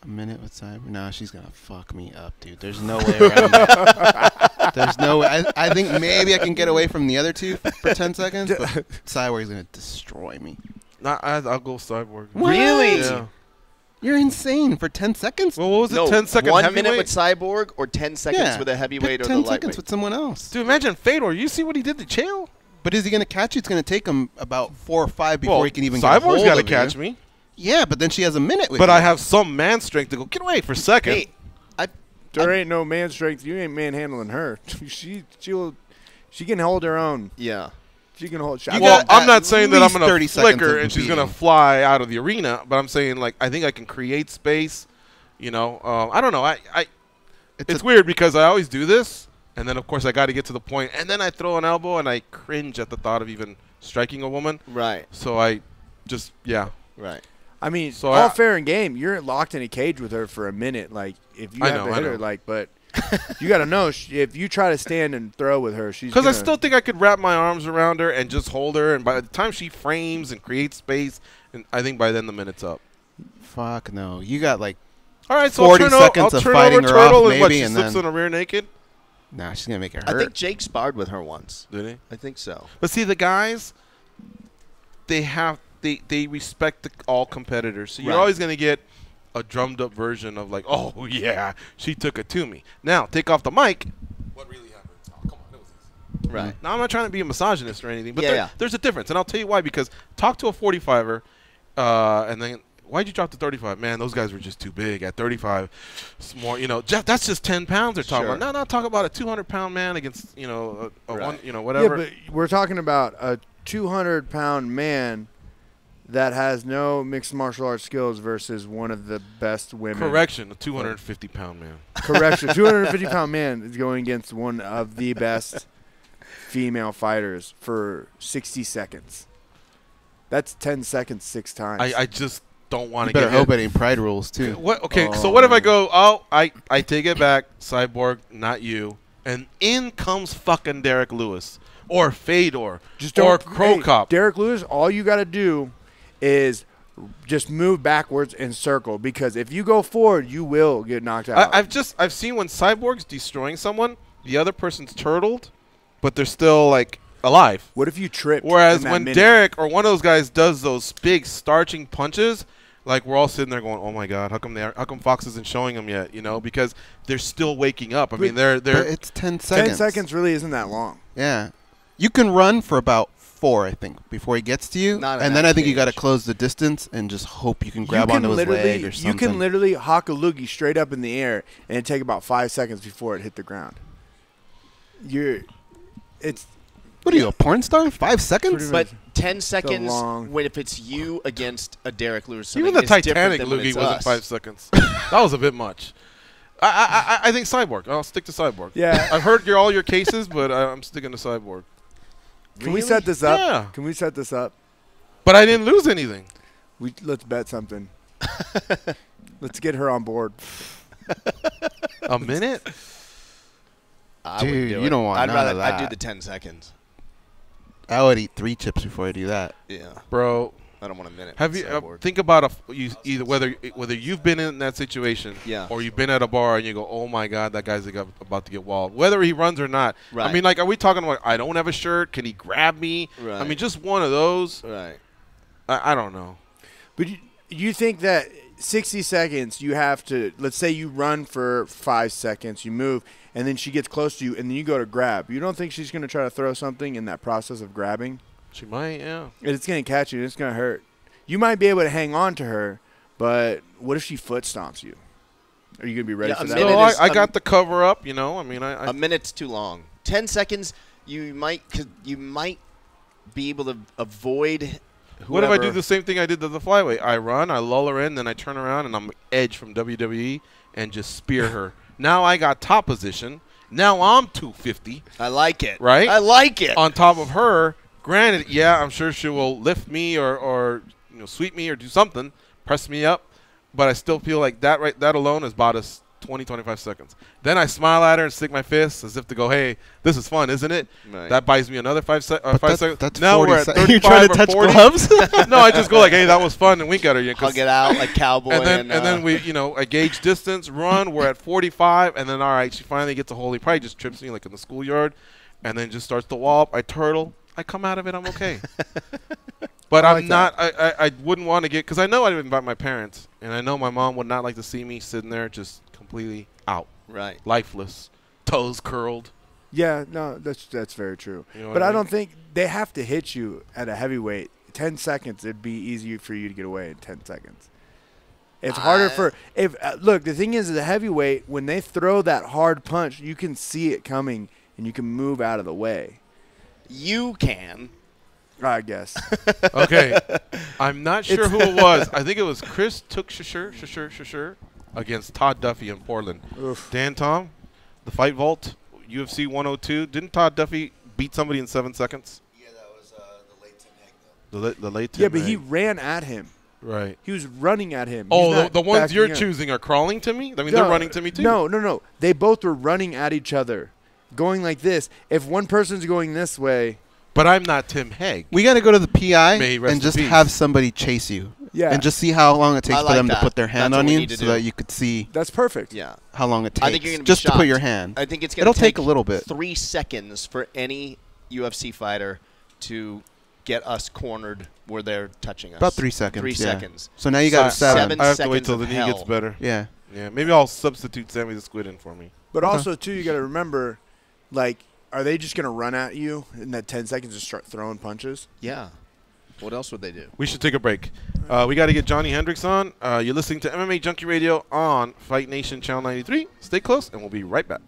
A minute with Cyber? No, she's going to fuck me up, dude. There's no way around that. There's no way. I think maybe I can get away from the other two for 10 seconds, but Cyborg's going to destroy me. I'll go Cyborg. Really? Yeah. You're insane for 10 seconds. Well, what was it? No, 10-second 1 heavyweight? minute with Cyborg or 10 seconds with a heavyweight or the 10 lightweight. seconds with someone else. Dude, imagine Fedor. You see what he did to Chael? But is he going to catch you? It's going to take him about 4 or 5 before he can even get a Cyborg's hold got to of catch you. me. Yeah, but then she has a minute with But you. I have some man strength to go, get away for a second. Hey, There ain't no man strength. You ain't manhandling her. She can hold her own. yeah. She can hold. Well, got I'm not at saying that I'm least going 30 to flick seconds her of and she's going to beating. fly out of the arena, but I'm saying, like, I think I can create space. You know, I don't know. It's weird because I always do this, and then, of course, I got to get to the point, and then I throw an elbow, and I cringe at the thought of even striking a woman. Right. So I just, Right. I mean, So all I- fair and game. You're locked in a cage with her for a minute. Like, if you I have know, to I hit her, know. like, but you got to know if you try to stand and throw with her, she's Because I gonna- still think I could wrap my arms around her and just hold her, and by the time she frames and creates space, and I think by then the minute's up. Fuck no. You got like All right, so 40 I'll turn, seconds I'll of turn fighting over her Turtle off and what, maybe, she and slips then- on a rear naked? Nah, she's going to make her I hurt. think Jake sparred with her once. Did he? I think so. But see, the guys, they respect all competitors. So you're Right. always going to get a drummed up version of like, oh yeah, she took it to me. Now take off the mic. What really happened? Oh, come on, it was easy. Right. Now I'm not trying to be a misogynist or anything, but Yeah. there's a difference, and I'll tell you why. Because talk to a 45er, and then why'd you drop to 35? Man, those guys were just too big. At 35, it's more, that's just 10 pounds they're talking Sure. about. No, talk about a 200-pound man against a Right. one, whatever. Yeah, but we're talking about a 200-pound man that has no mixed martial arts skills versus one of the best women. Correction, a 250-pound man. Correction. 250-pound man is going against one of the best female fighters for 60 seconds. That's 10 seconds 6 times. I just don't want You to better get hope hit. it ain't Pride Rules, too. What? Okay, so Oh, what if I man. go, I take it back, Cyborg, not you, and in comes fucking Derek Lewis or Fedor or Crow Hey, Cop. Derek Lewis, all you got to do is just move backwards and circle, because if you go forward, you will get knocked out. I've seen when Cyborg's destroying someone, the other person's turtled, but they're still like alive. What if you tripped? Whereas in that when minute? Derek or one of those guys does those big starching punches, like we're all sitting there going, "Oh my God, how come Fox isn't showing them yet?" Because they're still waking up. I mean, they're But it's 10 seconds. 10 seconds really isn't that long. Yeah. You can run for about 4, I think, before he gets to you. Not in and then that I think you cage. got to close the distance and just hope you can grab you can onto his literally, leg or something. You can literally hawk a loogie straight up in the air, and it take about 5 seconds before it hit the ground. What are you, a porn star? 5 seconds? Pretty But 10 seconds long. when if it's you against a Derek Lewis. even the it's different Titanic than when loogie it's wasn't us. 5 seconds. That was a bit much. I think Cyborg. I'll stick to Cyborg. Yeah. I've heard all your cases, but I'm sticking to Cyborg. Can we set this up? Yeah. Can we set this up? But I didn't lose anything. Let's bet something. Let's get her on board. A minute? I wouldn't Dude, do you it. don't want I'd none rather of I'd do that. the 10 seconds. I would eat 3 chips before I do that. Yeah. Bro, I don't want a minute. have with you Cyborg. think about either whether you've been in that situation, Yeah. or you've been at a bar and you go, "Oh my God, that guy's about to get walled," whether he runs or not. Right. I mean, like, are we talking about I don't have a shirt? Can he grab me? Right. I mean, just one of those. Right. I don't know. But you think that 60 seconds, you have to, let's say you run for 5 seconds, you move, and then she gets close to you, and then you go to grab. You don't think she's going to try to throw something in that process of grabbing? She might, yeah. And it's going to catch you, and it's going to hurt. You might be able to hang on to her, but what if she foot stomps you? Are you going to be ready Yeah, for a that? minute So is I got the cover up, I mean, A minute's too long. 10 seconds, you might be able to avoid whoever. What if I do the same thing I did to the flyweight? I run, I lull her in, then I turn around, and I'm Edge from WWE and just spear her. Now I got top position. Now I'm 250. I like it. Right? I like it. On top of her. Granted, yeah, I'm sure she will lift me or sweep me or do something, press me up. But I still feel like that alone has bought us 20, 25 seconds. Then I smile at her and stick my fist as if to go, hey, this is fun, isn't it? Right. That buys me another 5 seconds. That's now 40 we're at seconds. 35 You trying to or touch 40. gloves? No, I just go like, hey, that was fun, and wink at her. Hug it out like cowboy. And then we, I gauge distance, run. We're at 45, and then all right, she finally gets a hold. He probably just trips me like in the schoolyard, and then just starts to wallop. I turtle. I come out of it. I'm okay. But I I'm like not. I wouldn't want to get because I know I'd invite my parents, and I know my mom would not like to see me sitting there just completely out, Right. lifeless, toes curled. Yeah, no, that's very true. You know But what I I mean? don't think they have to hit you at a heavyweight. 10 seconds, it'd be easier for you to get away in 10 seconds. It's harder for look. The thing is, as a heavyweight, when they throw that hard punch, you can see it coming and you can move out of the way. You can. I guess. Okay, I'm not sure who it was. I think it was Chris Shasher against Todd Duffy in Portland. Oof. Dan Tom, the Fight Vault, UFC 102. Didn't Todd Duffy beat somebody in 7 seconds? Yeah, that was the late Tim Heg, though. The late Tim Yeah, but he Heg. ran at him. Right. He was running at him. He's Oh, not the ones backing you're up. choosing are crawling to me? I mean, they're running to me too. No. They both were running at each other, going like this. If one person's going this way, But I'm not Tim Heg. We got to go to the PI May he rest and just in peace. have somebody chase you. Yeah. And just see how long it takes I for like them that. to put their hand That's on what we you need to so do. that you could see that's perfect. Yeah. how long it takes. I think you're going to be just to put shocked. your hand. I think it's going It'll to take a little bit. 3 seconds for any UFC fighter to get us cornered where they're touching us. About 3 seconds. 3 yeah. seconds. So now you got So 7. I have to wait seconds till of the knee hell. gets better. Yeah. Yeah, maybe I'll substitute Sammy the Squid in for me. But also, too, you got to remember, like, are they just going to run at you in that 10 seconds and start throwing punches? Yeah. What else would they do? We should take a break. We got to get Johny Hendricks on. You're listening to MMA Junkie Radio on Fight Nation Channel 93. Stay close, and we'll be right back.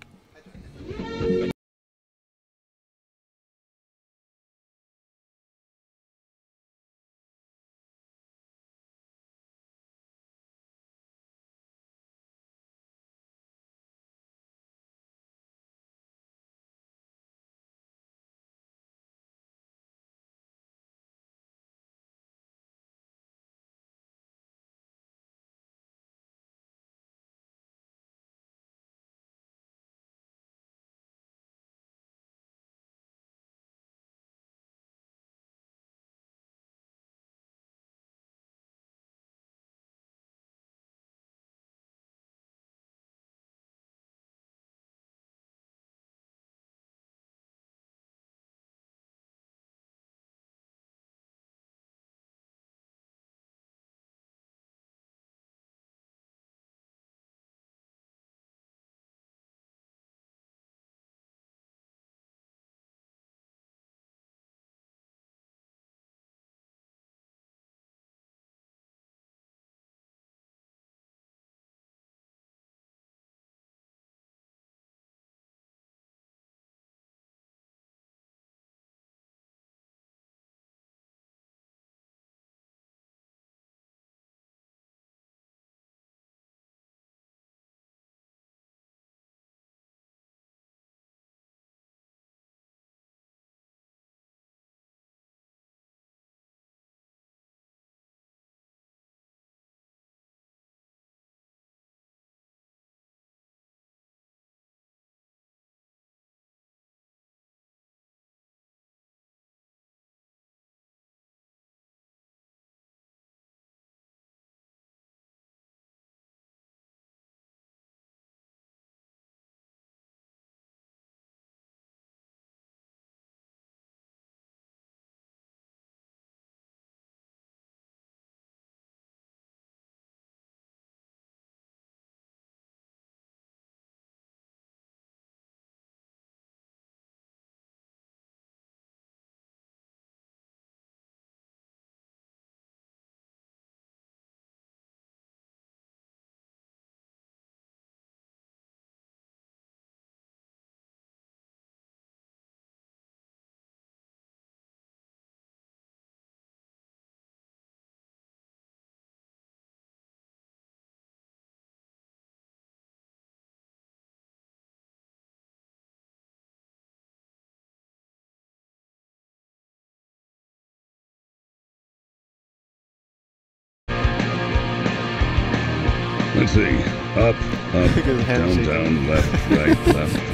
Let's see. Up, down, down, left,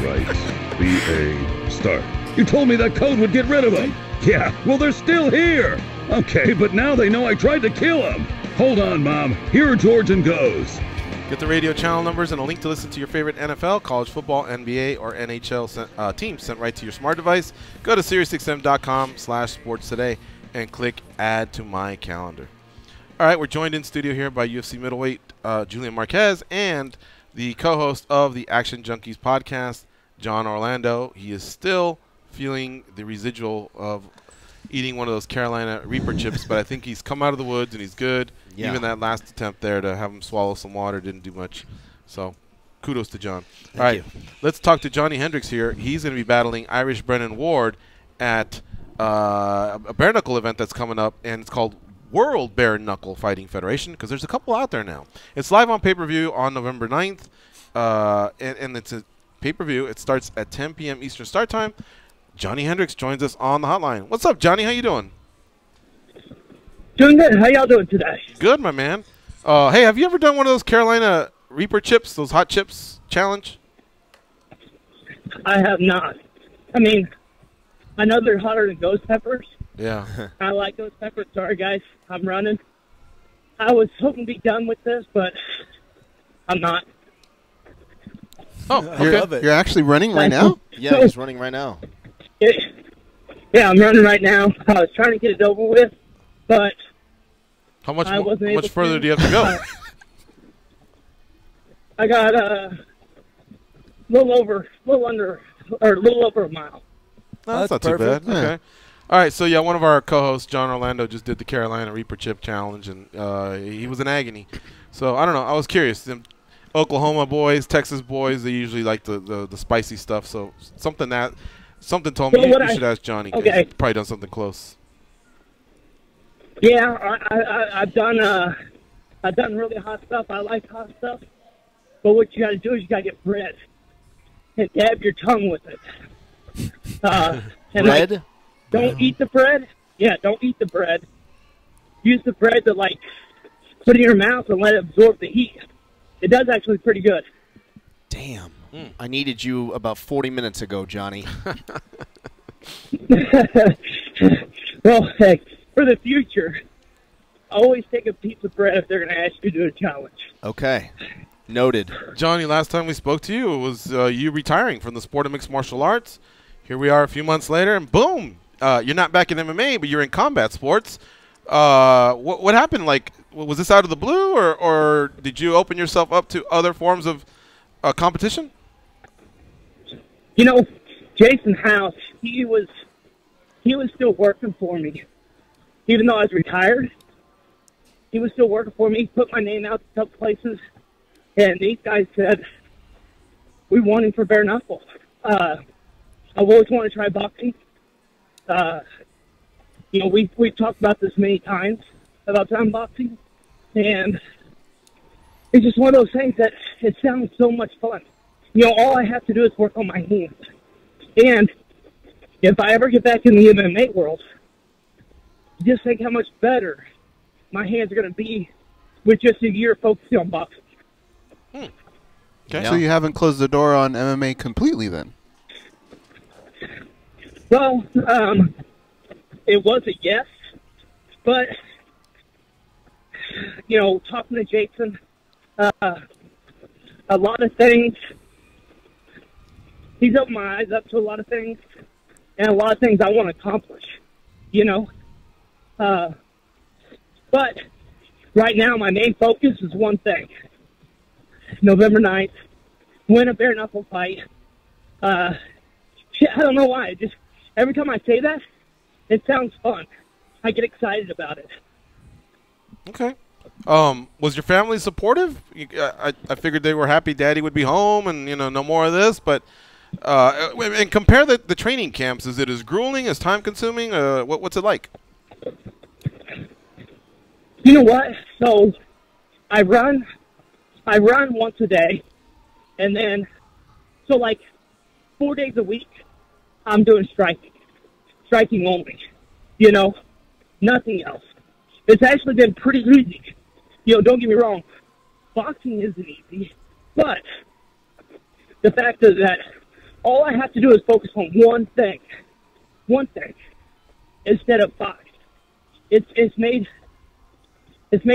right. B-A, start. You told me that code would get rid of them. Yeah, well, they're still here. Okay, but now they know I tried to kill them. Hold on, Mom. Here are George and Goes. Get the radio channel numbers and a link to listen to your favorite NFL, college football, NBA, or NHL teams sent right to your smart device. Go to SiriusXM.com/sports today. and click Add to My Calendar. All right, we're joined in studio here by UFC middleweight Julian Marquez and the co-host of the Action Junkies podcast, John Orlando. He is still feeling the residual of eating one of those Carolina Reaper chips, but I think he's come out of the woods and he's good. Yeah. Even that last attempt there to have him swallow some water didn't do much. So kudos to John. All right, let's talk to Johny Hendricks here. He's going to be battling Irish Brennan Ward at a bare knuckle event that's coming up, and it's called World Bare Knuckle Fighting Federation because there's a couple out there now. It's live on pay-per-view on November 9th, and it's a pay-per-view. It starts at 10 p.m. Eastern start time. Johny Hendricks joins us on the hotline. What's up, Johnny? How you doing? Doing good. How y'all doing today? Good, my man. Hey, have you ever done one of those Carolina Reaper chips, those hot chips challenge? I have not. I mean, I know they're hotter than ghost peppers. Yeah. I like ghost peppers. Sorry, guys. I'm running. I was hoping to be done with this, but I'm not. Oh, okay. You're actually running right now? Yeah, he's running right now. Yeah, I'm running right now. I was trying to get it over with, but how much further do you have to go? I got a little over a mile. No, that's not perfect. Too bad. Okay. All right, so yeah, one of our co-hosts, John Orlando, just did the Carolina Reaper Chip Challenge, and he was in agony. So I don't know. I was curious. Them Oklahoma boys, Texas boys, they usually like the spicy stuff. So something told me you should ask Johnny. Okay. He's probably done something close. Yeah, I've done really hot stuff. I like hot stuff. But what you got to do is you got to get bread and dab your tongue with it. And bread? Don't eat the bread. Yeah, don't eat the bread. Use the bread to put it in your mouth and let it absorb the heat. It does actually pretty good. Damn. I needed you about 40 minutes ago, Johnny. Well, hey, for the future, always take a piece of bread if they're going to ask you to do a challenge. Okay. Noted. Johnny, last time we spoke to you, it was you retiring from the sport of mixed martial arts. Here we are a few months later, and boom, you're not back in MMA, but you're in combat sports. What happened? Was this out of the blue, or did you open yourself up to other forms of competition? You know, Jason House, he was still working for me. Even though I was retired, he was still working for me. He put my name out to a couple places, and these guys said, we want him for bare knuckle. I've always wanted to try boxing. We've talked about this many times, about time boxing, and it's just one of those things that it sounds so much fun. All I have to do is work on my hands. And if I ever get back in the MMA world, just think how much better my hands are going to be with just a year focusing on boxing. Okay. Yeah. So you haven't closed the door on MMA completely then? Well, it was a yes, but, talking to Jason, a lot of things, he's opened my eyes up to a lot of things, and a lot of things I want to accomplish, But right now, my main focus is one thing. November 9th, win a bare knuckle fight. I don't know why. Just every time I say that, it sounds fun. I get excited about it. Okay. Was your family supportive? I figured they were happy Daddy would be home and no more of this. But and compare the training camps. Is it as grueling, as time consuming? What's it like? You know what? So I run once a day, and then 4 days a week I'm doing striking only. Nothing else. It's actually been pretty easy. Don't get me wrong, boxing isn't easy, but the fact is that all I have to do is focus on one thing, instead of five. It's made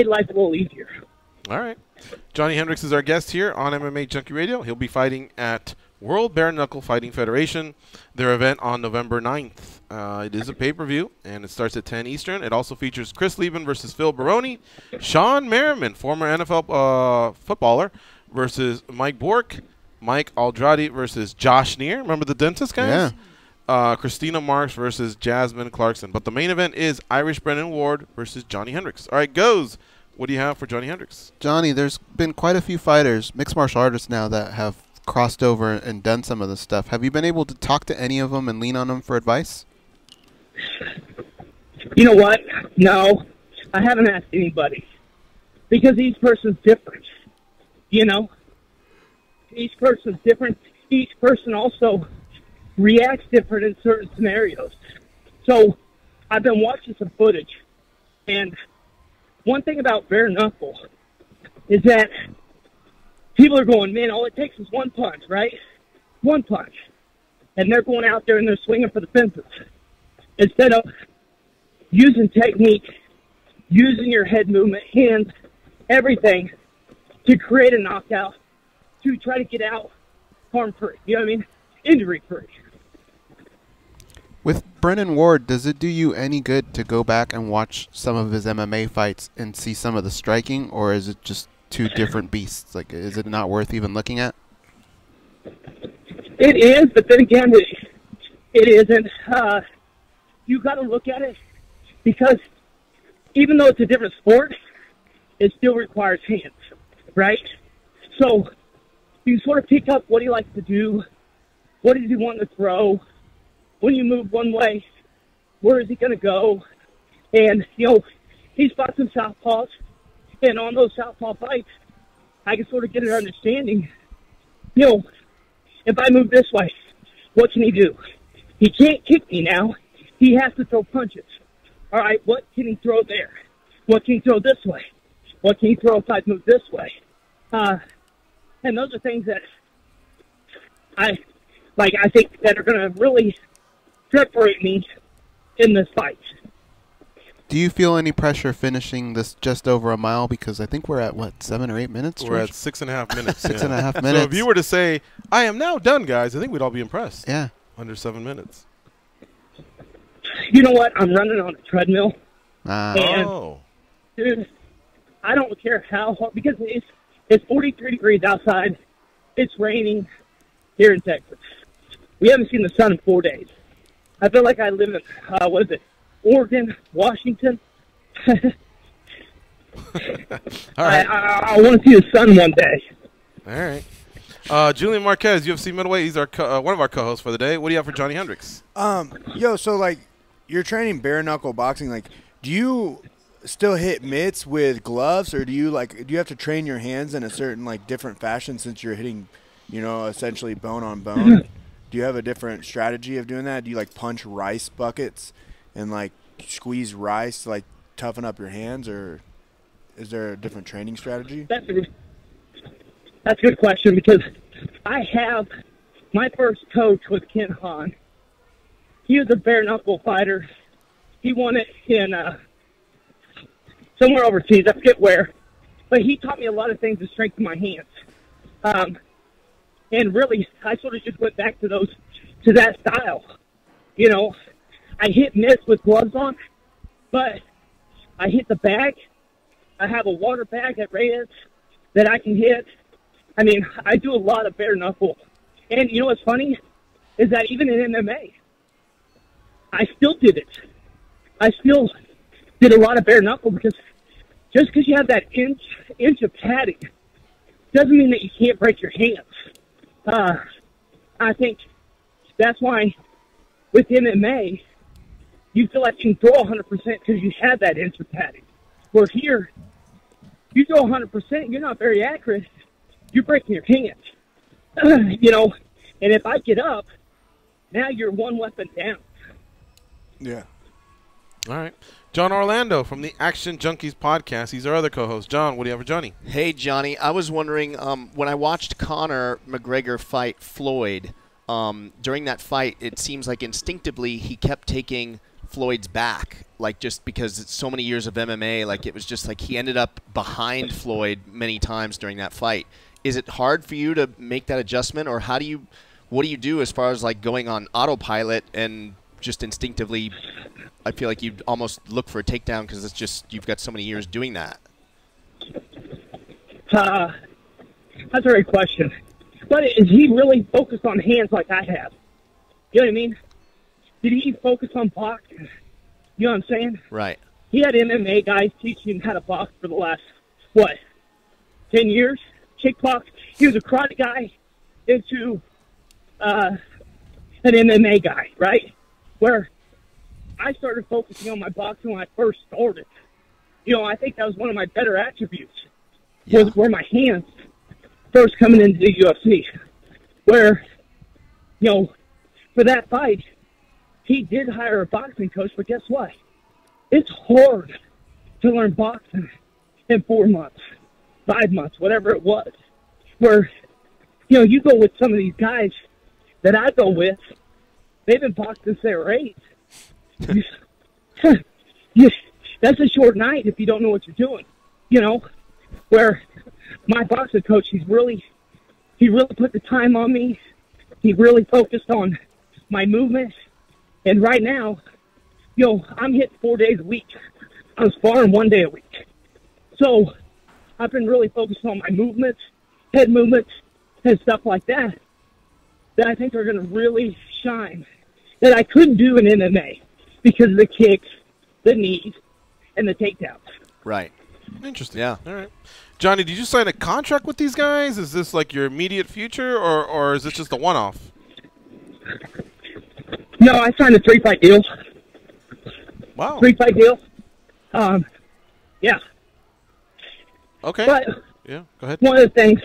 life a little easier. All right. Johny Hendricks is our guest here on MMA Junkie Radio. He'll be fighting at World Bare Knuckle Fighting Federation, their event on November 9th. It is a pay-per-view, and it starts at 10 Eastern. It also features Chris Lieben versus Phil Baroni, Sean Merriman, former NFL footballer, versus Mike Bork, Mike Aldradi versus Josh Neer. Remember the dentist guys? Yeah. Christina Marks versus Jasmine Clarkson. But the main event is Irish Brennan Ward versus Johny Hendricks. All right, Goes. What do you have for Johny Hendricks? Johnny, there's been quite a few fighters, mixed martial artists now, that have crossed over and done some of this stuff. Have you been able to talk to any of them and lean on them for advice? You know what? No, I haven't asked anybody. Because each person's different. You know? Each person's different. Each person also reacts different in certain scenarios. So I've been watching some footage, and one thing about bare knuckle is that people are going, man, all it takes is one punch, right? One punch. And they're going out there and they're swinging for the fences. Instead of using technique, using your head movement, hands, everything to create a knockout, to try to get out harm-free. You know what I mean? Injury-free. With Brennan Ward, does it do you any good to go back and watch some of his MMA fights and see some of the striking, or is it just two different beasts? Like, is it not worth even looking at? It is, but then again, it isn't. You got to look at it because even though it's a different sport, it still requires hands, right? So you sort of pick up what he likes to do, what does he want to throw, when you move one way, where is he going to go? And, you know, he's fought some southpaws, and on those southpaw fights, I can sort of get an understanding. You know, if I move this way, what can he do? He can't kick me now. He has to throw punches. All right, what can he throw there? What can he throw this way? What can he throw if I move this way? And those are things that I think that are going to really separate me in this fight. Do you feel any pressure finishing this just over a mile? Because I think we're at, what, 7 or 8 minutes? We're at 6.5 minutes. 6.5 minutes. So if you were to say, I am now done, guys, I think we'd all be impressed. Yeah. Under 7 minutes. You know what? I'm running on a treadmill. Oh. Dude, I don't care how hard, because it's 43 degrees outside. It's raining here in Texas. We haven't seen the sun in 4 days. I feel like I live in, Oregon, Washington. All right. I want to see the sun one day. All right. Julian Marquez, UFC middleweight. He's our one of our co-hosts for the day. What do you have for Johny Hendricks? So like, you're training bare knuckle boxing. Like, do you still hit mitts with gloves, or do you have to train your hands in a certain different fashion since you're hitting, essentially bone on bone? Do you have a different strategy of doing that? Do you punch rice buckets and squeeze rice to toughen up your hands, or is there a different training strategy? That's a good question, because I have my first coach was Ken Hahn. He was a bare knuckle fighter. He won it in somewhere overseas, I forget where, but he taught me a lot of things to strengthen my hands. And really, I sort of just went back to that style. I hit mitts with gloves on, but I hit the bag. I have a water bag at Reyes that I can hit. I mean, I do a lot of bare knuckle. And you know what's funny? Is that even in MMA, I still did it. I still did a lot of bare knuckle, because just because you have that inch of padding doesn't mean that you can't break your hands. I think that's why with MMA, you feel like you can throw 100% because you have that inch of padding. Where here, you throw 100%, you're not very accurate, you're breaking your hands. And if I get up, now you're one weapon down. Yeah. All right. John Orlando from the Action Junkies podcast. He's our other co-host. John, what do you have for Johnny? Hey, Johnny. I was wondering, when I watched Conor McGregor fight Floyd, during that fight, it seems like instinctively he kept taking Floyd's back, just because it's so many years of MMA, it was just he ended up behind Floyd many times during that fight. Is it hard for you to make that adjustment, or how do you what do you do as far as like going on autopilot and just instinctively? I feel like you'd almost look for a takedown because it's just you've got so many years doing that. That's a great question. But is he really focused on hands like I have? You know what I mean? Did he focus on boxing? You know what I'm saying? Right. He had MMA guys teaching him how to box for the last, 10 years? Kickbox. He was a karate guy into an MMA guy, right? Where I started focusing on my boxing when I first started. You know, I think that was one of my better attributes. Were my hands first coming into the UFC. Where, you know, for that fight, he did hire a boxing coach, but guess what? It's hard to learn boxing in 4 months, 5 months, whatever it was. Where, you know, you go with some of these guys that I go with, they've been boxing since they were 8. That's a short night if you don't know what you're doing, you know. Where my boxing coach, he really put the time on me. He really focused on my movement. And right now, you know, I'm hitting 4 days a week. I'm sparring 1 day a week. So I've been really focused on my movements, head movements, and stuff like that I think are going to really shine that I couldn't do in MMA because of the kicks, the knees, and the takedowns. Right. Interesting. Yeah. All right. Johnny, did you sign a contract with these guys? Is this like your immediate future, or is this just a one-off? No, I signed a 3-fight deal. Wow. 3-fight deal. Yeah. Okay. But yeah, go ahead. One of the things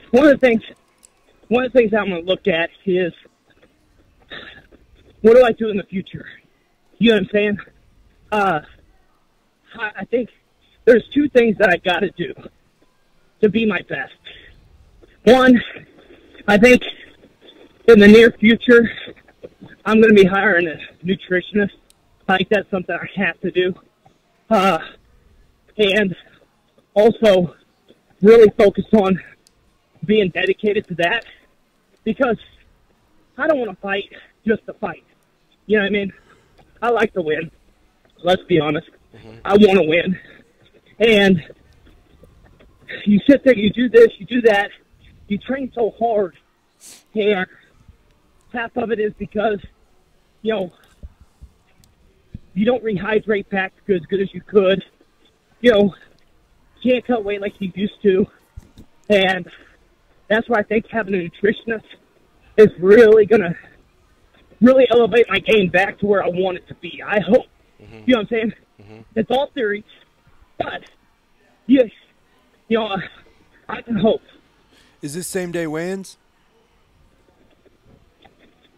I'm going to look at is what do I do in the future? You know what I'm saying? I think there's 2 things that I got to do to be my best. One, I think in the near future, I'm going to be hiring a nutritionist. I think that's something I have to do. And also really focus on being dedicated to that because I don't want to fight just to fight. You know what I mean? I like to win. Let's be honest. I want to win. And you sit there, you do this, you do that. You train so hard. And half of it is because, you know, you don't rehydrate back as good as you could. You know, can't cut weight like you used to. And that's why I think having a nutritionist is really going to really elevate my game back to where I want it to be. I hope. You know what I'm saying? It's all theory. But, yes, you know, I can hope. Is this same-day weigh-ins?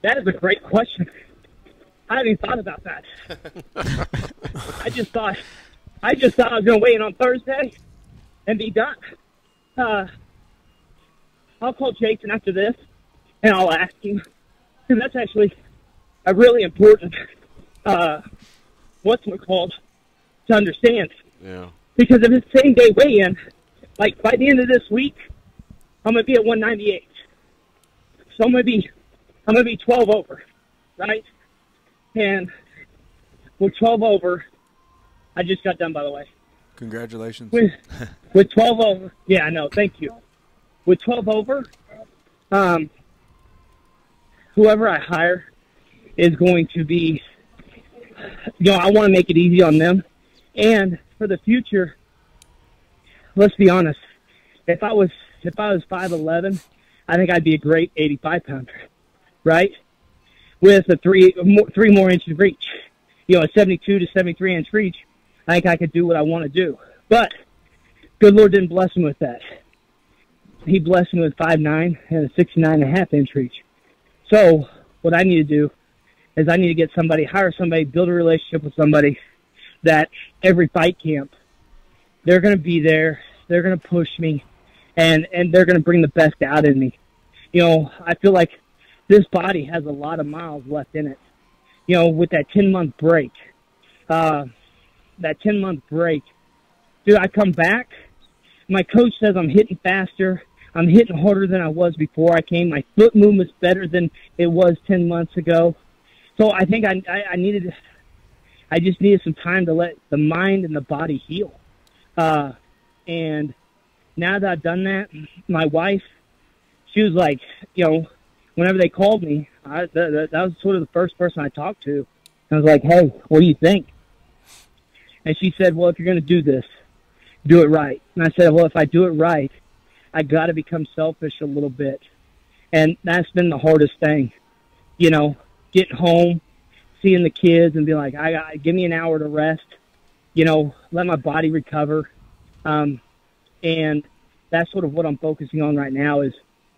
That is a great question. I haven't even thought about that. I just thought I was going to weigh in on Thursday and be done. I'll call Jason after this, and I'll ask him. And that's actually a really important, what's-it-called, to understand. Yeah. Because if it's same-day weigh-in, like by the end of this week, I'm going to be at 198. So I'm going to be 12 over, right? And with 12 over, I just got done, by the way. Congratulations. With 12 over, yeah, I know, thank you. With 12 over, whoever I hire is going to be, you know, I want to make it easy on them. And for the future, let's be honest, if I was 5'11", I think I'd be a great 85-pounder, right? With a three more inches reach, you know, a 72 to 73 inch reach, I think I could do what I want to do. But good Lord didn't bless me with that. He blessed me with 5'9" and a 69.5 inch reach. So what I need to do is I need to get somebody, hire somebody, build a relationship with somebody that every fight camp, they're going to be there, they're going to push me, and they're going to bring the best out in me. You know, I feel like this body has a lot of miles left in it. You know, with that 10-month break, dude, I come back, my coach says I'm hitting faster, I'm hitting harder than I was before I came. My foot movement's better than it was 10 months ago. So I think I just needed some time to let the mind and the body heal. And now that I've done that, my wife, she was like, whenever they called me, that was sort of the first person I talked to. I was like, hey, what do you think? And she said, well, if you're going to do this, do it right. And I said, well, if I do it right, I got to become selfish a little bit. And that's been the hardest thing, getting home, seeing the kids and be like, give me an hour to rest, let my body recover. And that's sort of what I'm focusing on right now is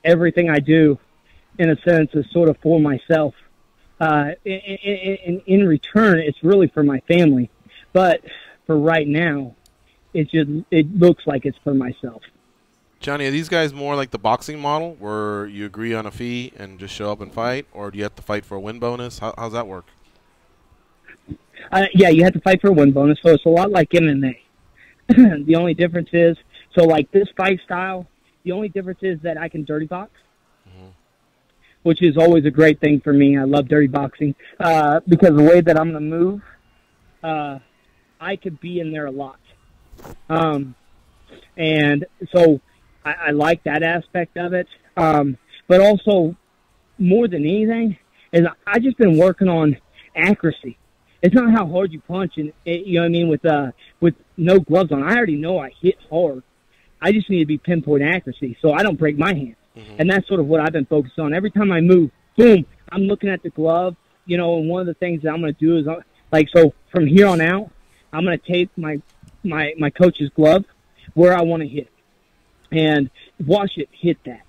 everything I do, in a sense, is sort of for myself. In return, it's really for my family. But for right now, it looks like it's for myself. Johnny, are these guys more like the boxing model where you agree on a fee and just show up and fight, or do you have to fight for a win bonus? How's that work? Yeah, you have to fight for a win bonus, so it's a lot like MMA. The only difference is, so like this fight style, the only difference is that I can dirty box, which is always a great thing for me. I love dirty boxing because the way that I'm going to move, I could be in there a lot. And so I like that aspect of it. But also, more than anything, is I just been working on accuracy. It's not how hard you punch, and with no gloves on. I already know I hit hard. I just need to be pinpoint accuracy, so I don't break my hand. And that's sort of what I've been focused on. Every time I move, boom, I'm looking at the glove. And one of the things that I'm going to do is, so from here on out, I'm going to take my coach's glove where I want to hit, and watch it hit that.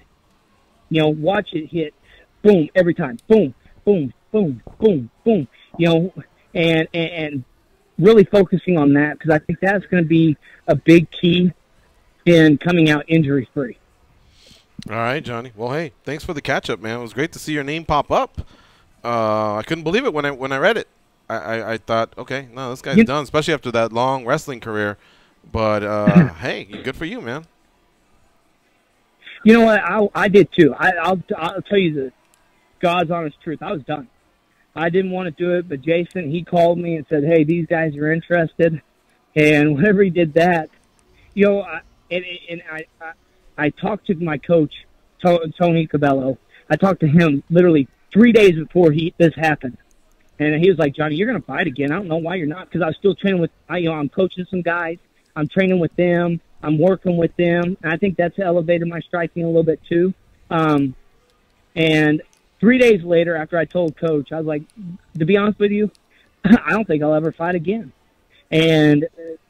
Watch it hit, boom, every time, boom, boom, boom, boom, boom. And really focusing on that, because I think that's going to be a big key in coming out injury-free. All right, Johnny. Well, hey, thanks for the catch-up, man. It was great to see your name pop up. I couldn't believe it when I read it. I thought, okay, no, this guy's done, especially after that long wrestling career. But, hey, good for you, man. You know what? I did, too. I'll tell you the God's honest truth. I was done. I didn't want to do it, but Jason, he called me and said, hey, these guys are interested. And whenever he did that, I talked to my coach, Tony Cabello. I talked to him literally 3 days before this happened. And he was like, Johnny, you're going to fight again. I don't know why you're not, because I was still training with, I'm coaching some guys. I'm training with them. I'm working with them. And I think that's elevated my striking a little bit too. And 3 days later, after I told Coach, I was like, to be honest with you, I don't think I'll ever fight again. And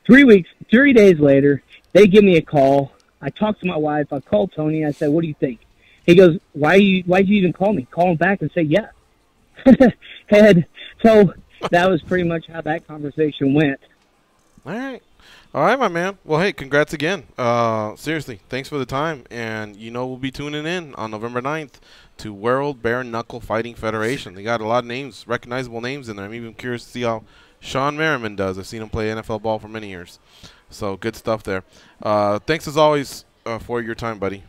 3 days later, they give me a call. I talked to my wife. I called Tony. I said, what do you think? He goes, why'd you even call me? Call him back and say yes. And so that was pretty much how that conversation went. All right, my man. Well, hey, congrats again. Seriously, thanks for the time. And, we'll be tuning in on November 9th to World Bare Knuckle Fighting Federation. They got a lot of names, recognizable names in there. I'm even curious to see how Sean Merriman does. I've seen him play NFL ball for many years. So good stuff there. Thanks, as always, for your time, buddy.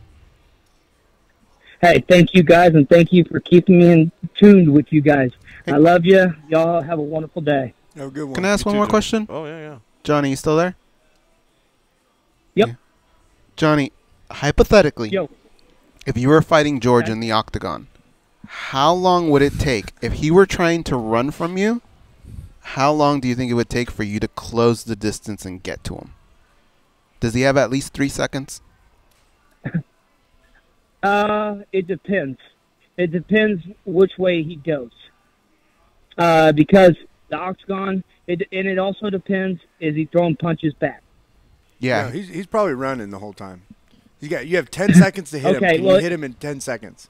Hey, thank you, guys, and thank you for keeping me in tuned with you guys. Hey. I love you. Y'all have a wonderful day. Have a good one. Can I ask one more question? Oh, yeah. Johnny, you still there? Yep. Yeah. Johnny, hypothetically, Yo. If you were fighting George in the octagon, how long would it take? If he were trying to run from you, how long do you think it would take for you to close the distance and get to him? Does he have at least 3 seconds? It depends. It depends which way he goes. Because the octagon, and it also depends, is he throwing punches back? Yeah. No, he's probably running the whole time. You have 10 seconds to hit him. Can you hit him in 10 seconds?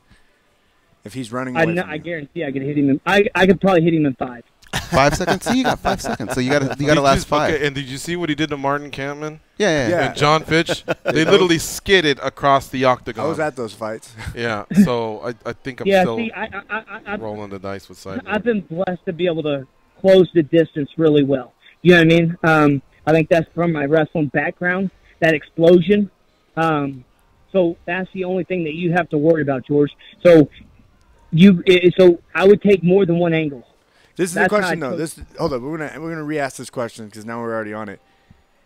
If he's running away from you. I guarantee I could hit him. I could probably hit him in 5. 5 seconds? See, you got 5 seconds. So you got to last 5. Okay, and did you see what he did to Martin Kampman? Yeah. And John Fitch? They literally skidded across the octagon. I was at those fights. Yeah, so I think I'm still rolling the dice with Cyborg. I've been blessed to be able to close the distance really well. You know what I mean? I think that's from my wrestling background, that explosion. So that's the only thing that you have to worry about, George. So I would take more than one angle. This is the question, though. Hold up, we're gonna re-ask this question because now we're already on it.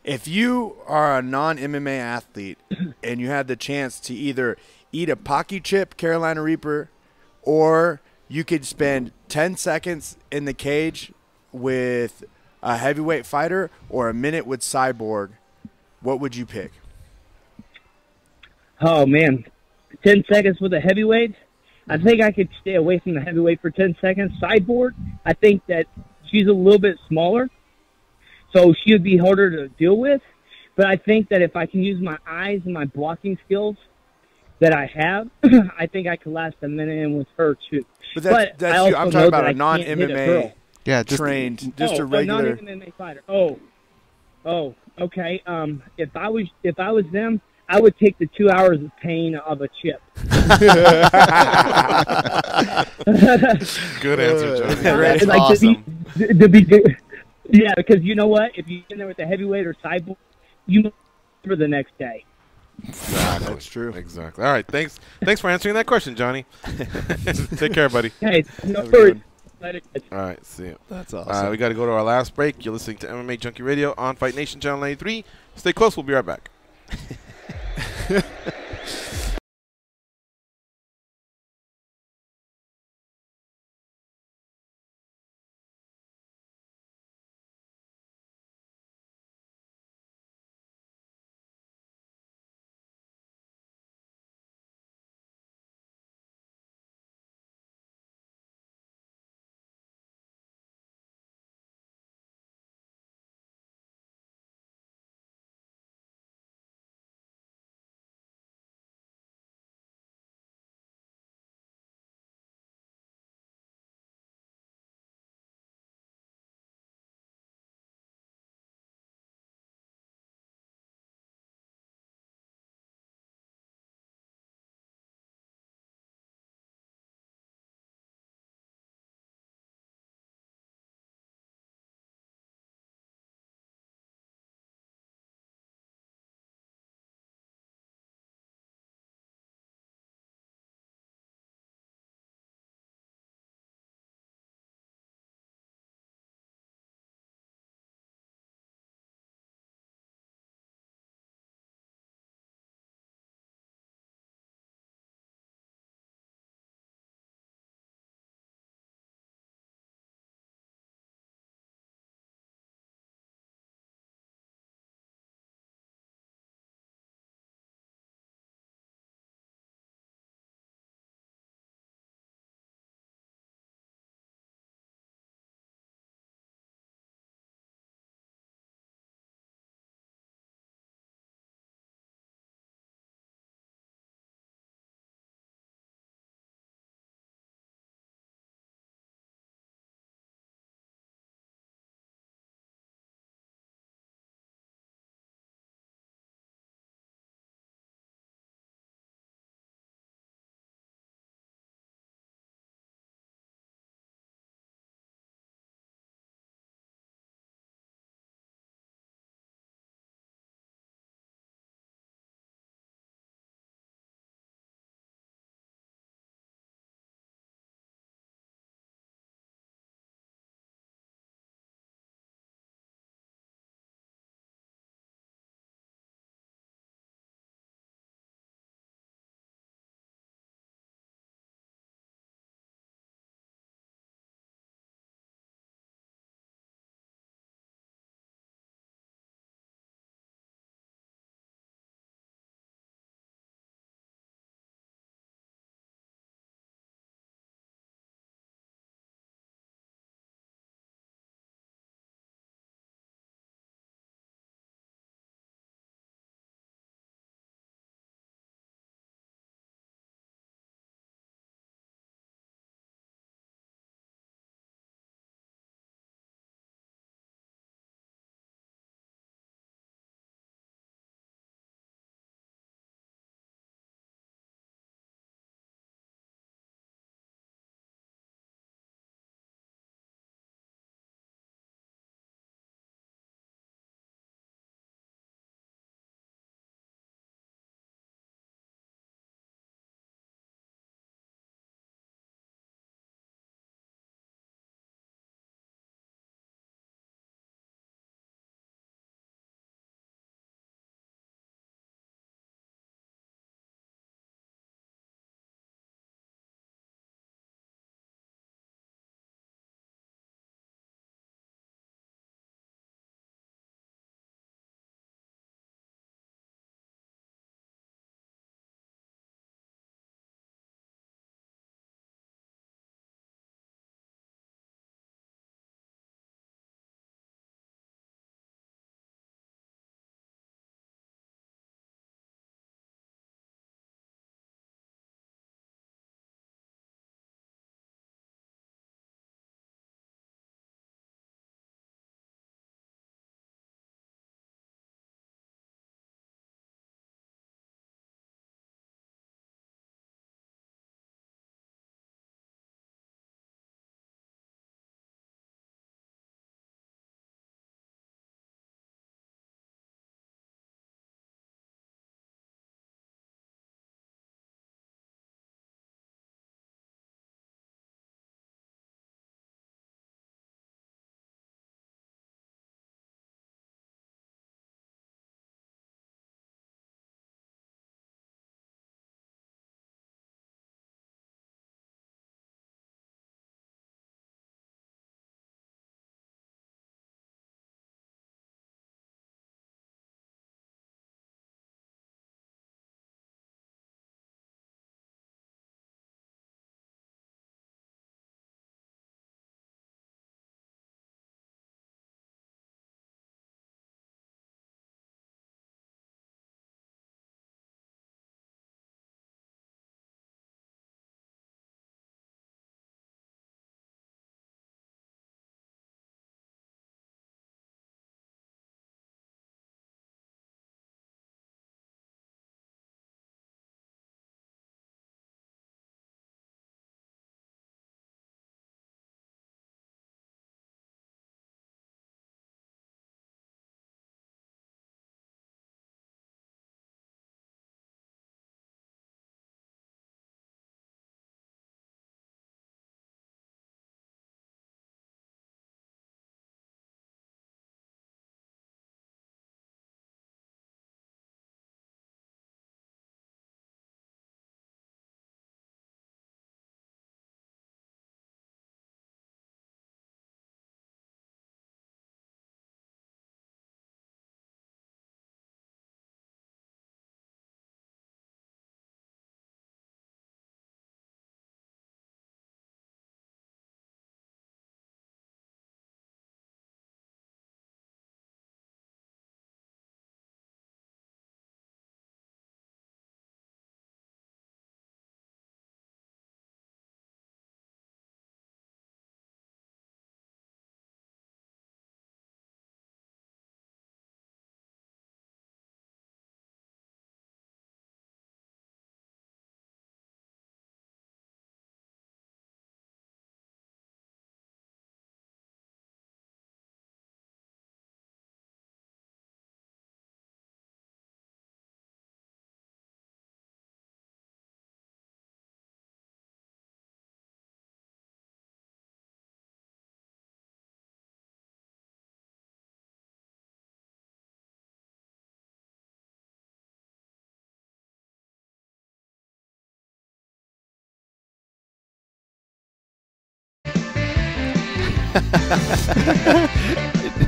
If you are a non-MMA athlete and you had the chance to either eat a Pocky Chip Carolina Reaper, or you could spend 10 seconds in the cage with a heavyweight fighter or a minute with Cyborg, what would you pick? Oh, man. 10 seconds with a heavyweight? I think I could stay away from the heavyweight for 10 seconds. Cyborg, I think that she's a little bit smaller, so she would be harder to deal with. But I think that if I can use my eyes and my blocking skills that I have, I think I could last a minute in with her, too. But I'm talking about a non-MMA trained, just a regular. A non-MMA fighter. Oh, okay. If I was them, I would take the 2 hours of pain of a chip. Good answer, Johnny. That's like awesome. Yeah, because you know what? If you get in there with a heavyweight or Cyborg, you remember the next day. Exactly. That's true. Exactly. All right. Thanks for answering that question, Johnny. Take care, buddy. Hey, no worries. All right. See you. That's awesome. We got to go to our last break. You're listening to MMA Junkie Radio on Fight Nation Channel 93. Stay close. We'll be right back.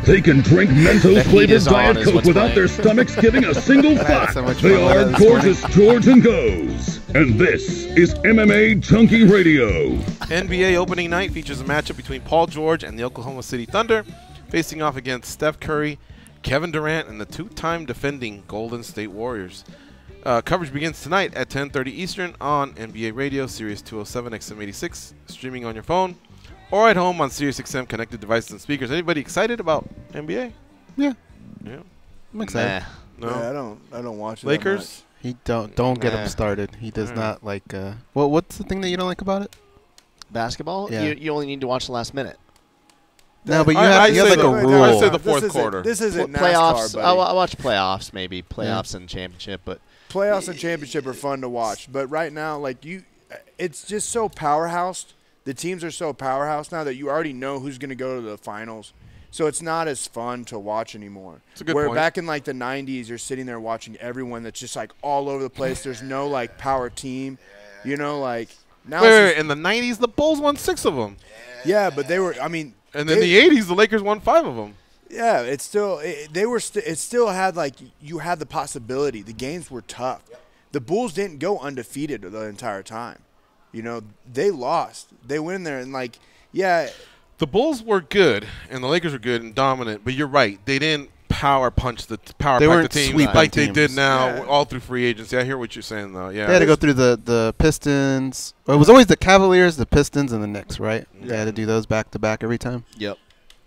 They can drink Mentos flavored is on Diet is Coke what's without playing. their stomachs giving a single thought. so much They fun with are that this Gorgeous George and Goes. And this is MMA Junkie Radio. NBA opening night features a matchup between Paul George and the Oklahoma City Thunder, facing off against Steph Curry, Kevin Durant, and the two-time defending Golden State Warriors. Coverage begins tonight at 10:30 Eastern on NBA Radio, Sirius 207 XM86, streaming on your phone, or at home on SiriusXM connected devices and speakers. Anybody excited about NBA? Yeah. Yeah. I'm excited. No. Yeah, I don't watch it. Lakers? He don't get him started. He does not like. What's the thing that you don't like about it? Basketball? Yeah. You only need to watch the last minute. No, but you I have say like a the- rule. I say the fourth quarter. This isn't Playoffs. NASCAR, I buddy. watch playoffs, maybe playoffs and championship, but Playoffs and championship are fun to watch, but right now, it's just so powerhouse. The teams are so powerhouse now that you already know who's going to go to the finals. So it's not as fun to watch anymore. It's a good Where point. back in like the 90s, you're sitting there watching everyone that's just like all over the place. There's no like power team, you know, like now. Wait, in the 90s, the Bulls won 6 of them. Yeah, but they were. I mean, And in the 80s, the Lakers won 5 of them. yeah, it's still it still had like you had the possibility. The games were tough. The Bulls didn't go undefeated the entire time. You know, they lost. They went in there and like, yeah. The Bulls were good, and the Lakers were good and dominant. But you're right; they didn't power punch the weren't teams sweeping like they teams. did now, Yeah. all through free agency. I hear what you're saying, though. Yeah, They had to go through the Pistons. Well, it was always the Cavaliers, the Pistons, and the Knicks, right? They had to do those back to back every time. yep.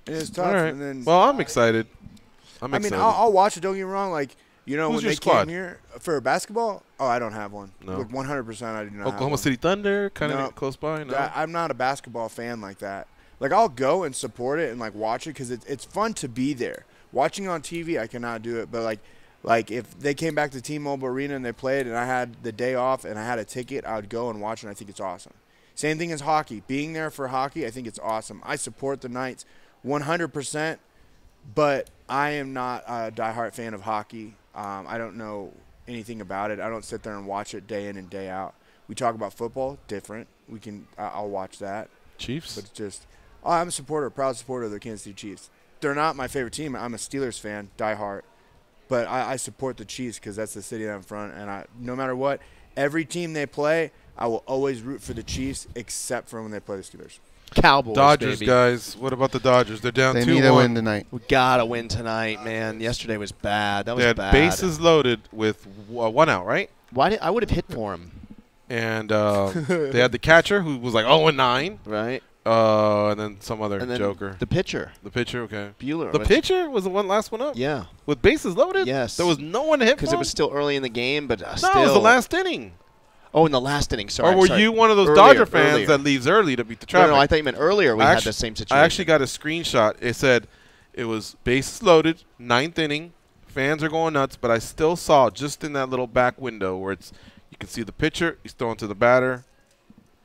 And it's tough. All right. And then, Well, I'm excited. I mean, I'll watch it. Don't get me wrong. Like, you know, Who's when your they squad? came here for basketball, I don't have one. No. Like 100%, I do not. have Oklahoma one. City Thunder, kind of No. close by. No, I'm not a basketball fan like that. Like, I'll go and support it and like watch it because it's fun to be there. Watching on TV, I cannot do it. But like if they came back to T-Mobile Arena and they played, and I had the day off and I had a ticket, I would go and watch it. And I think it's awesome. Same thing as hockey. Being there for hockey, I think it's awesome. I support the Knights 100%, but I am not a diehard fan of hockey. I don't know anything about it. I don't sit there and watch it day in and day out. We talk about football, different. I'll watch that. Chiefs. But it's just, I'm a proud supporter of the Kansas City Chiefs. They're not my favorite team. I'm a Steelers fan, diehard. But I support the Chiefs because that's the city that I'm from. And no matter what, every team they play, I will always root for the Chiefs except for when they play the Steelers. Cowboys, Dodgers, baby. guys. What about the Dodgers? They're down 2-1. They need a win tonight. We gotta win tonight, man. Yesterday was bad. That was They had bad. bases loaded with 1 out, right? I would have hit for him. And they had the catcher who was like 0-9. Right. And then some other And then joker. the pitcher. The pitcher, okay. Bueller. The pitcher was the last one up? Yeah. With bases loaded? Yes. There was no one to hit for Because it him? was still early in the game, but No, still. it was the last inning. Oh, in the last inning. Sorry. Or were sorry. you one of those Earlier, Dodger fans earlier. that leaves early to beat the No, traffic? no, I thought you meant earlier we I had actu- the same situation. I actually got a screenshot. It said it was bases loaded, 9th inning. Fans are going nuts, but I still saw just in that little back window where you can see the pitcher, he's throwing to the batter,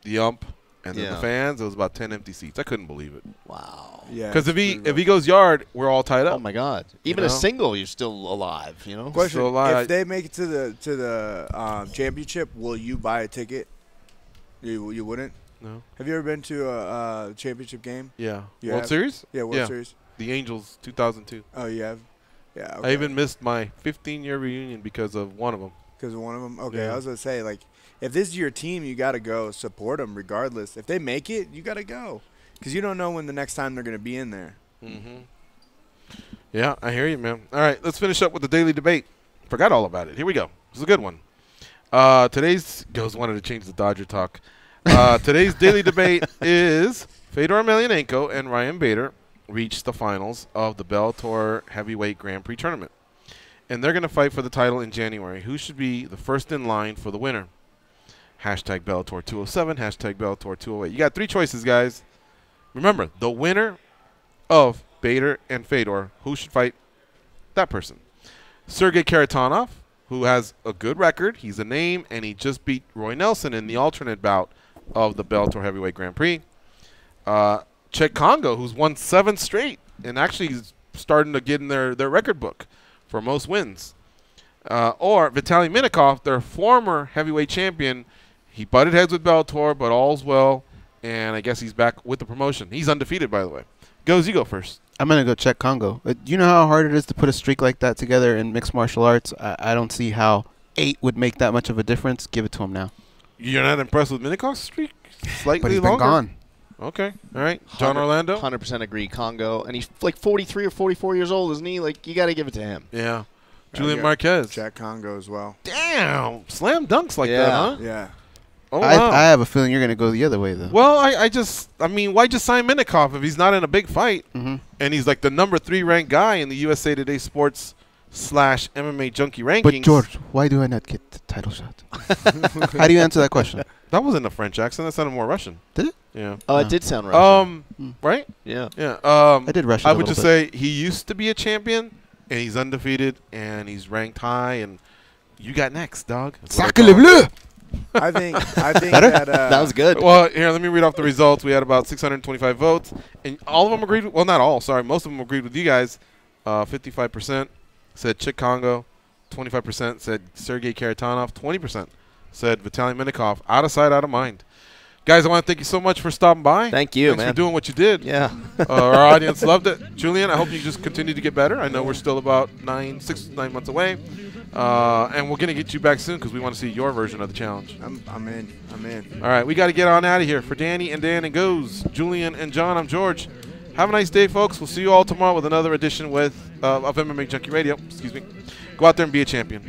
the ump, and then the fans. It was about 10 empty seats. I couldn't believe it. Wow. Yeah. Because if he goes yard, we're all tied up. Oh my God! Even You a know? single, you're still alive. You know. Question: So, if they make it to the championship, will you buy a ticket? You wouldn't. No. Have you ever been to a championship game? Yeah. You World have? Series? Yeah, World Series. The Angels, 2002. Oh, you have. Yeah. Okay. I even missed my 15-year reunion because of one of them. Because of one of them. Okay, Yeah. I was gonna say like, if this is your team, you gotta go support them regardless. If they make it, you gotta go, because you don't know when the next time they're gonna be in there. Mm-hmm. Yeah, I hear you, man. All right, let's finish up with the daily debate. Forgot all about it. Here we go. This is a good one. Today's Goes wanted to change the Dodger talk. Today's daily debate is Fedor Emelianenko and Ryan Bader reached the finals of the Bellator Heavyweight Grand Prix tournament. And they're going to fight for the title in January. Who should be the first in line for the winner? Hashtag Bellator 207, hashtag Bellator 208. You got 3 choices, guys. Remember, the winner of Bader and Fedor, who should fight that person? Sergey Karatanov, who has a good record. He's a name, and he just beat Roy Nelson in the alternate bout of the Bellator Heavyweight Grand Prix. Czech Congo, who's won 7 straight and actually is starting to get in their record book for most wins. Or Vitaly Minakov, their former heavyweight champion. He butted heads with Bellator, but all's well, and I guess he's back with the promotion. He's undefeated, by the way. Goes, you go first. I'm going to go check Congo. You know how hard it is to put a streak like that together in mixed martial arts? I don't see how 8 would make that much of a difference. Give it to him now. You're not impressed with Minikov's streak? Slightly But he's longer? been gone. Okay. All right. John Orlando? 100% agree, Congo. And he's like 43 or 44 years old, isn't he? Like, you got to give it to him. Yeah. Julian Marquez. Jack Congo as well. Damn. Slam dunks like that, huh? Yeah. Oh, wow. I have a feeling you're going to go the other way, though. Well, I mean, why just sign Minikov if he's not in a big fight? Mm-hmm. And he's like the number 3 ranked guy in the USA Today Sports / MMA Junkie rankings. But, George, why do I not get the title shot? How do you answer that question? That wasn't a French accent. That sounded more Russian. Did it? Yeah. Oh, it did sound Russian. Right? Yeah. Yeah. I did Russian I a would little just say he used to be a champion, and he's undefeated, and he's ranked high, and you got next, dog. Sacre le bleu! I think that that was good. Well, here, let me read off the results. We had about 625 votes, and all of them agreed with, well, not all, sorry, most of them agreed with you guys. 55% said Chick Congo, 25% said Sergei Karatanov, 20% said Vitaly Minikov. Out of sight, out of mind. Guys, I want to thank you so much for stopping by. Thank you, Thanks man. for doing what you did. Yeah. Our audience loved it. Julian, I hope you just continue to get better. I know we're still about 9 months away. And we're going to get you back soon because we want to see your version of the challenge. I'm in. All right, we got to get on out of here. For Danny and Dan and Goes, Julian and John, I'm George. Have a nice day, folks. We'll see you all tomorrow with another edition of MMA Junkie Radio. Excuse me. Go out there and be a champion.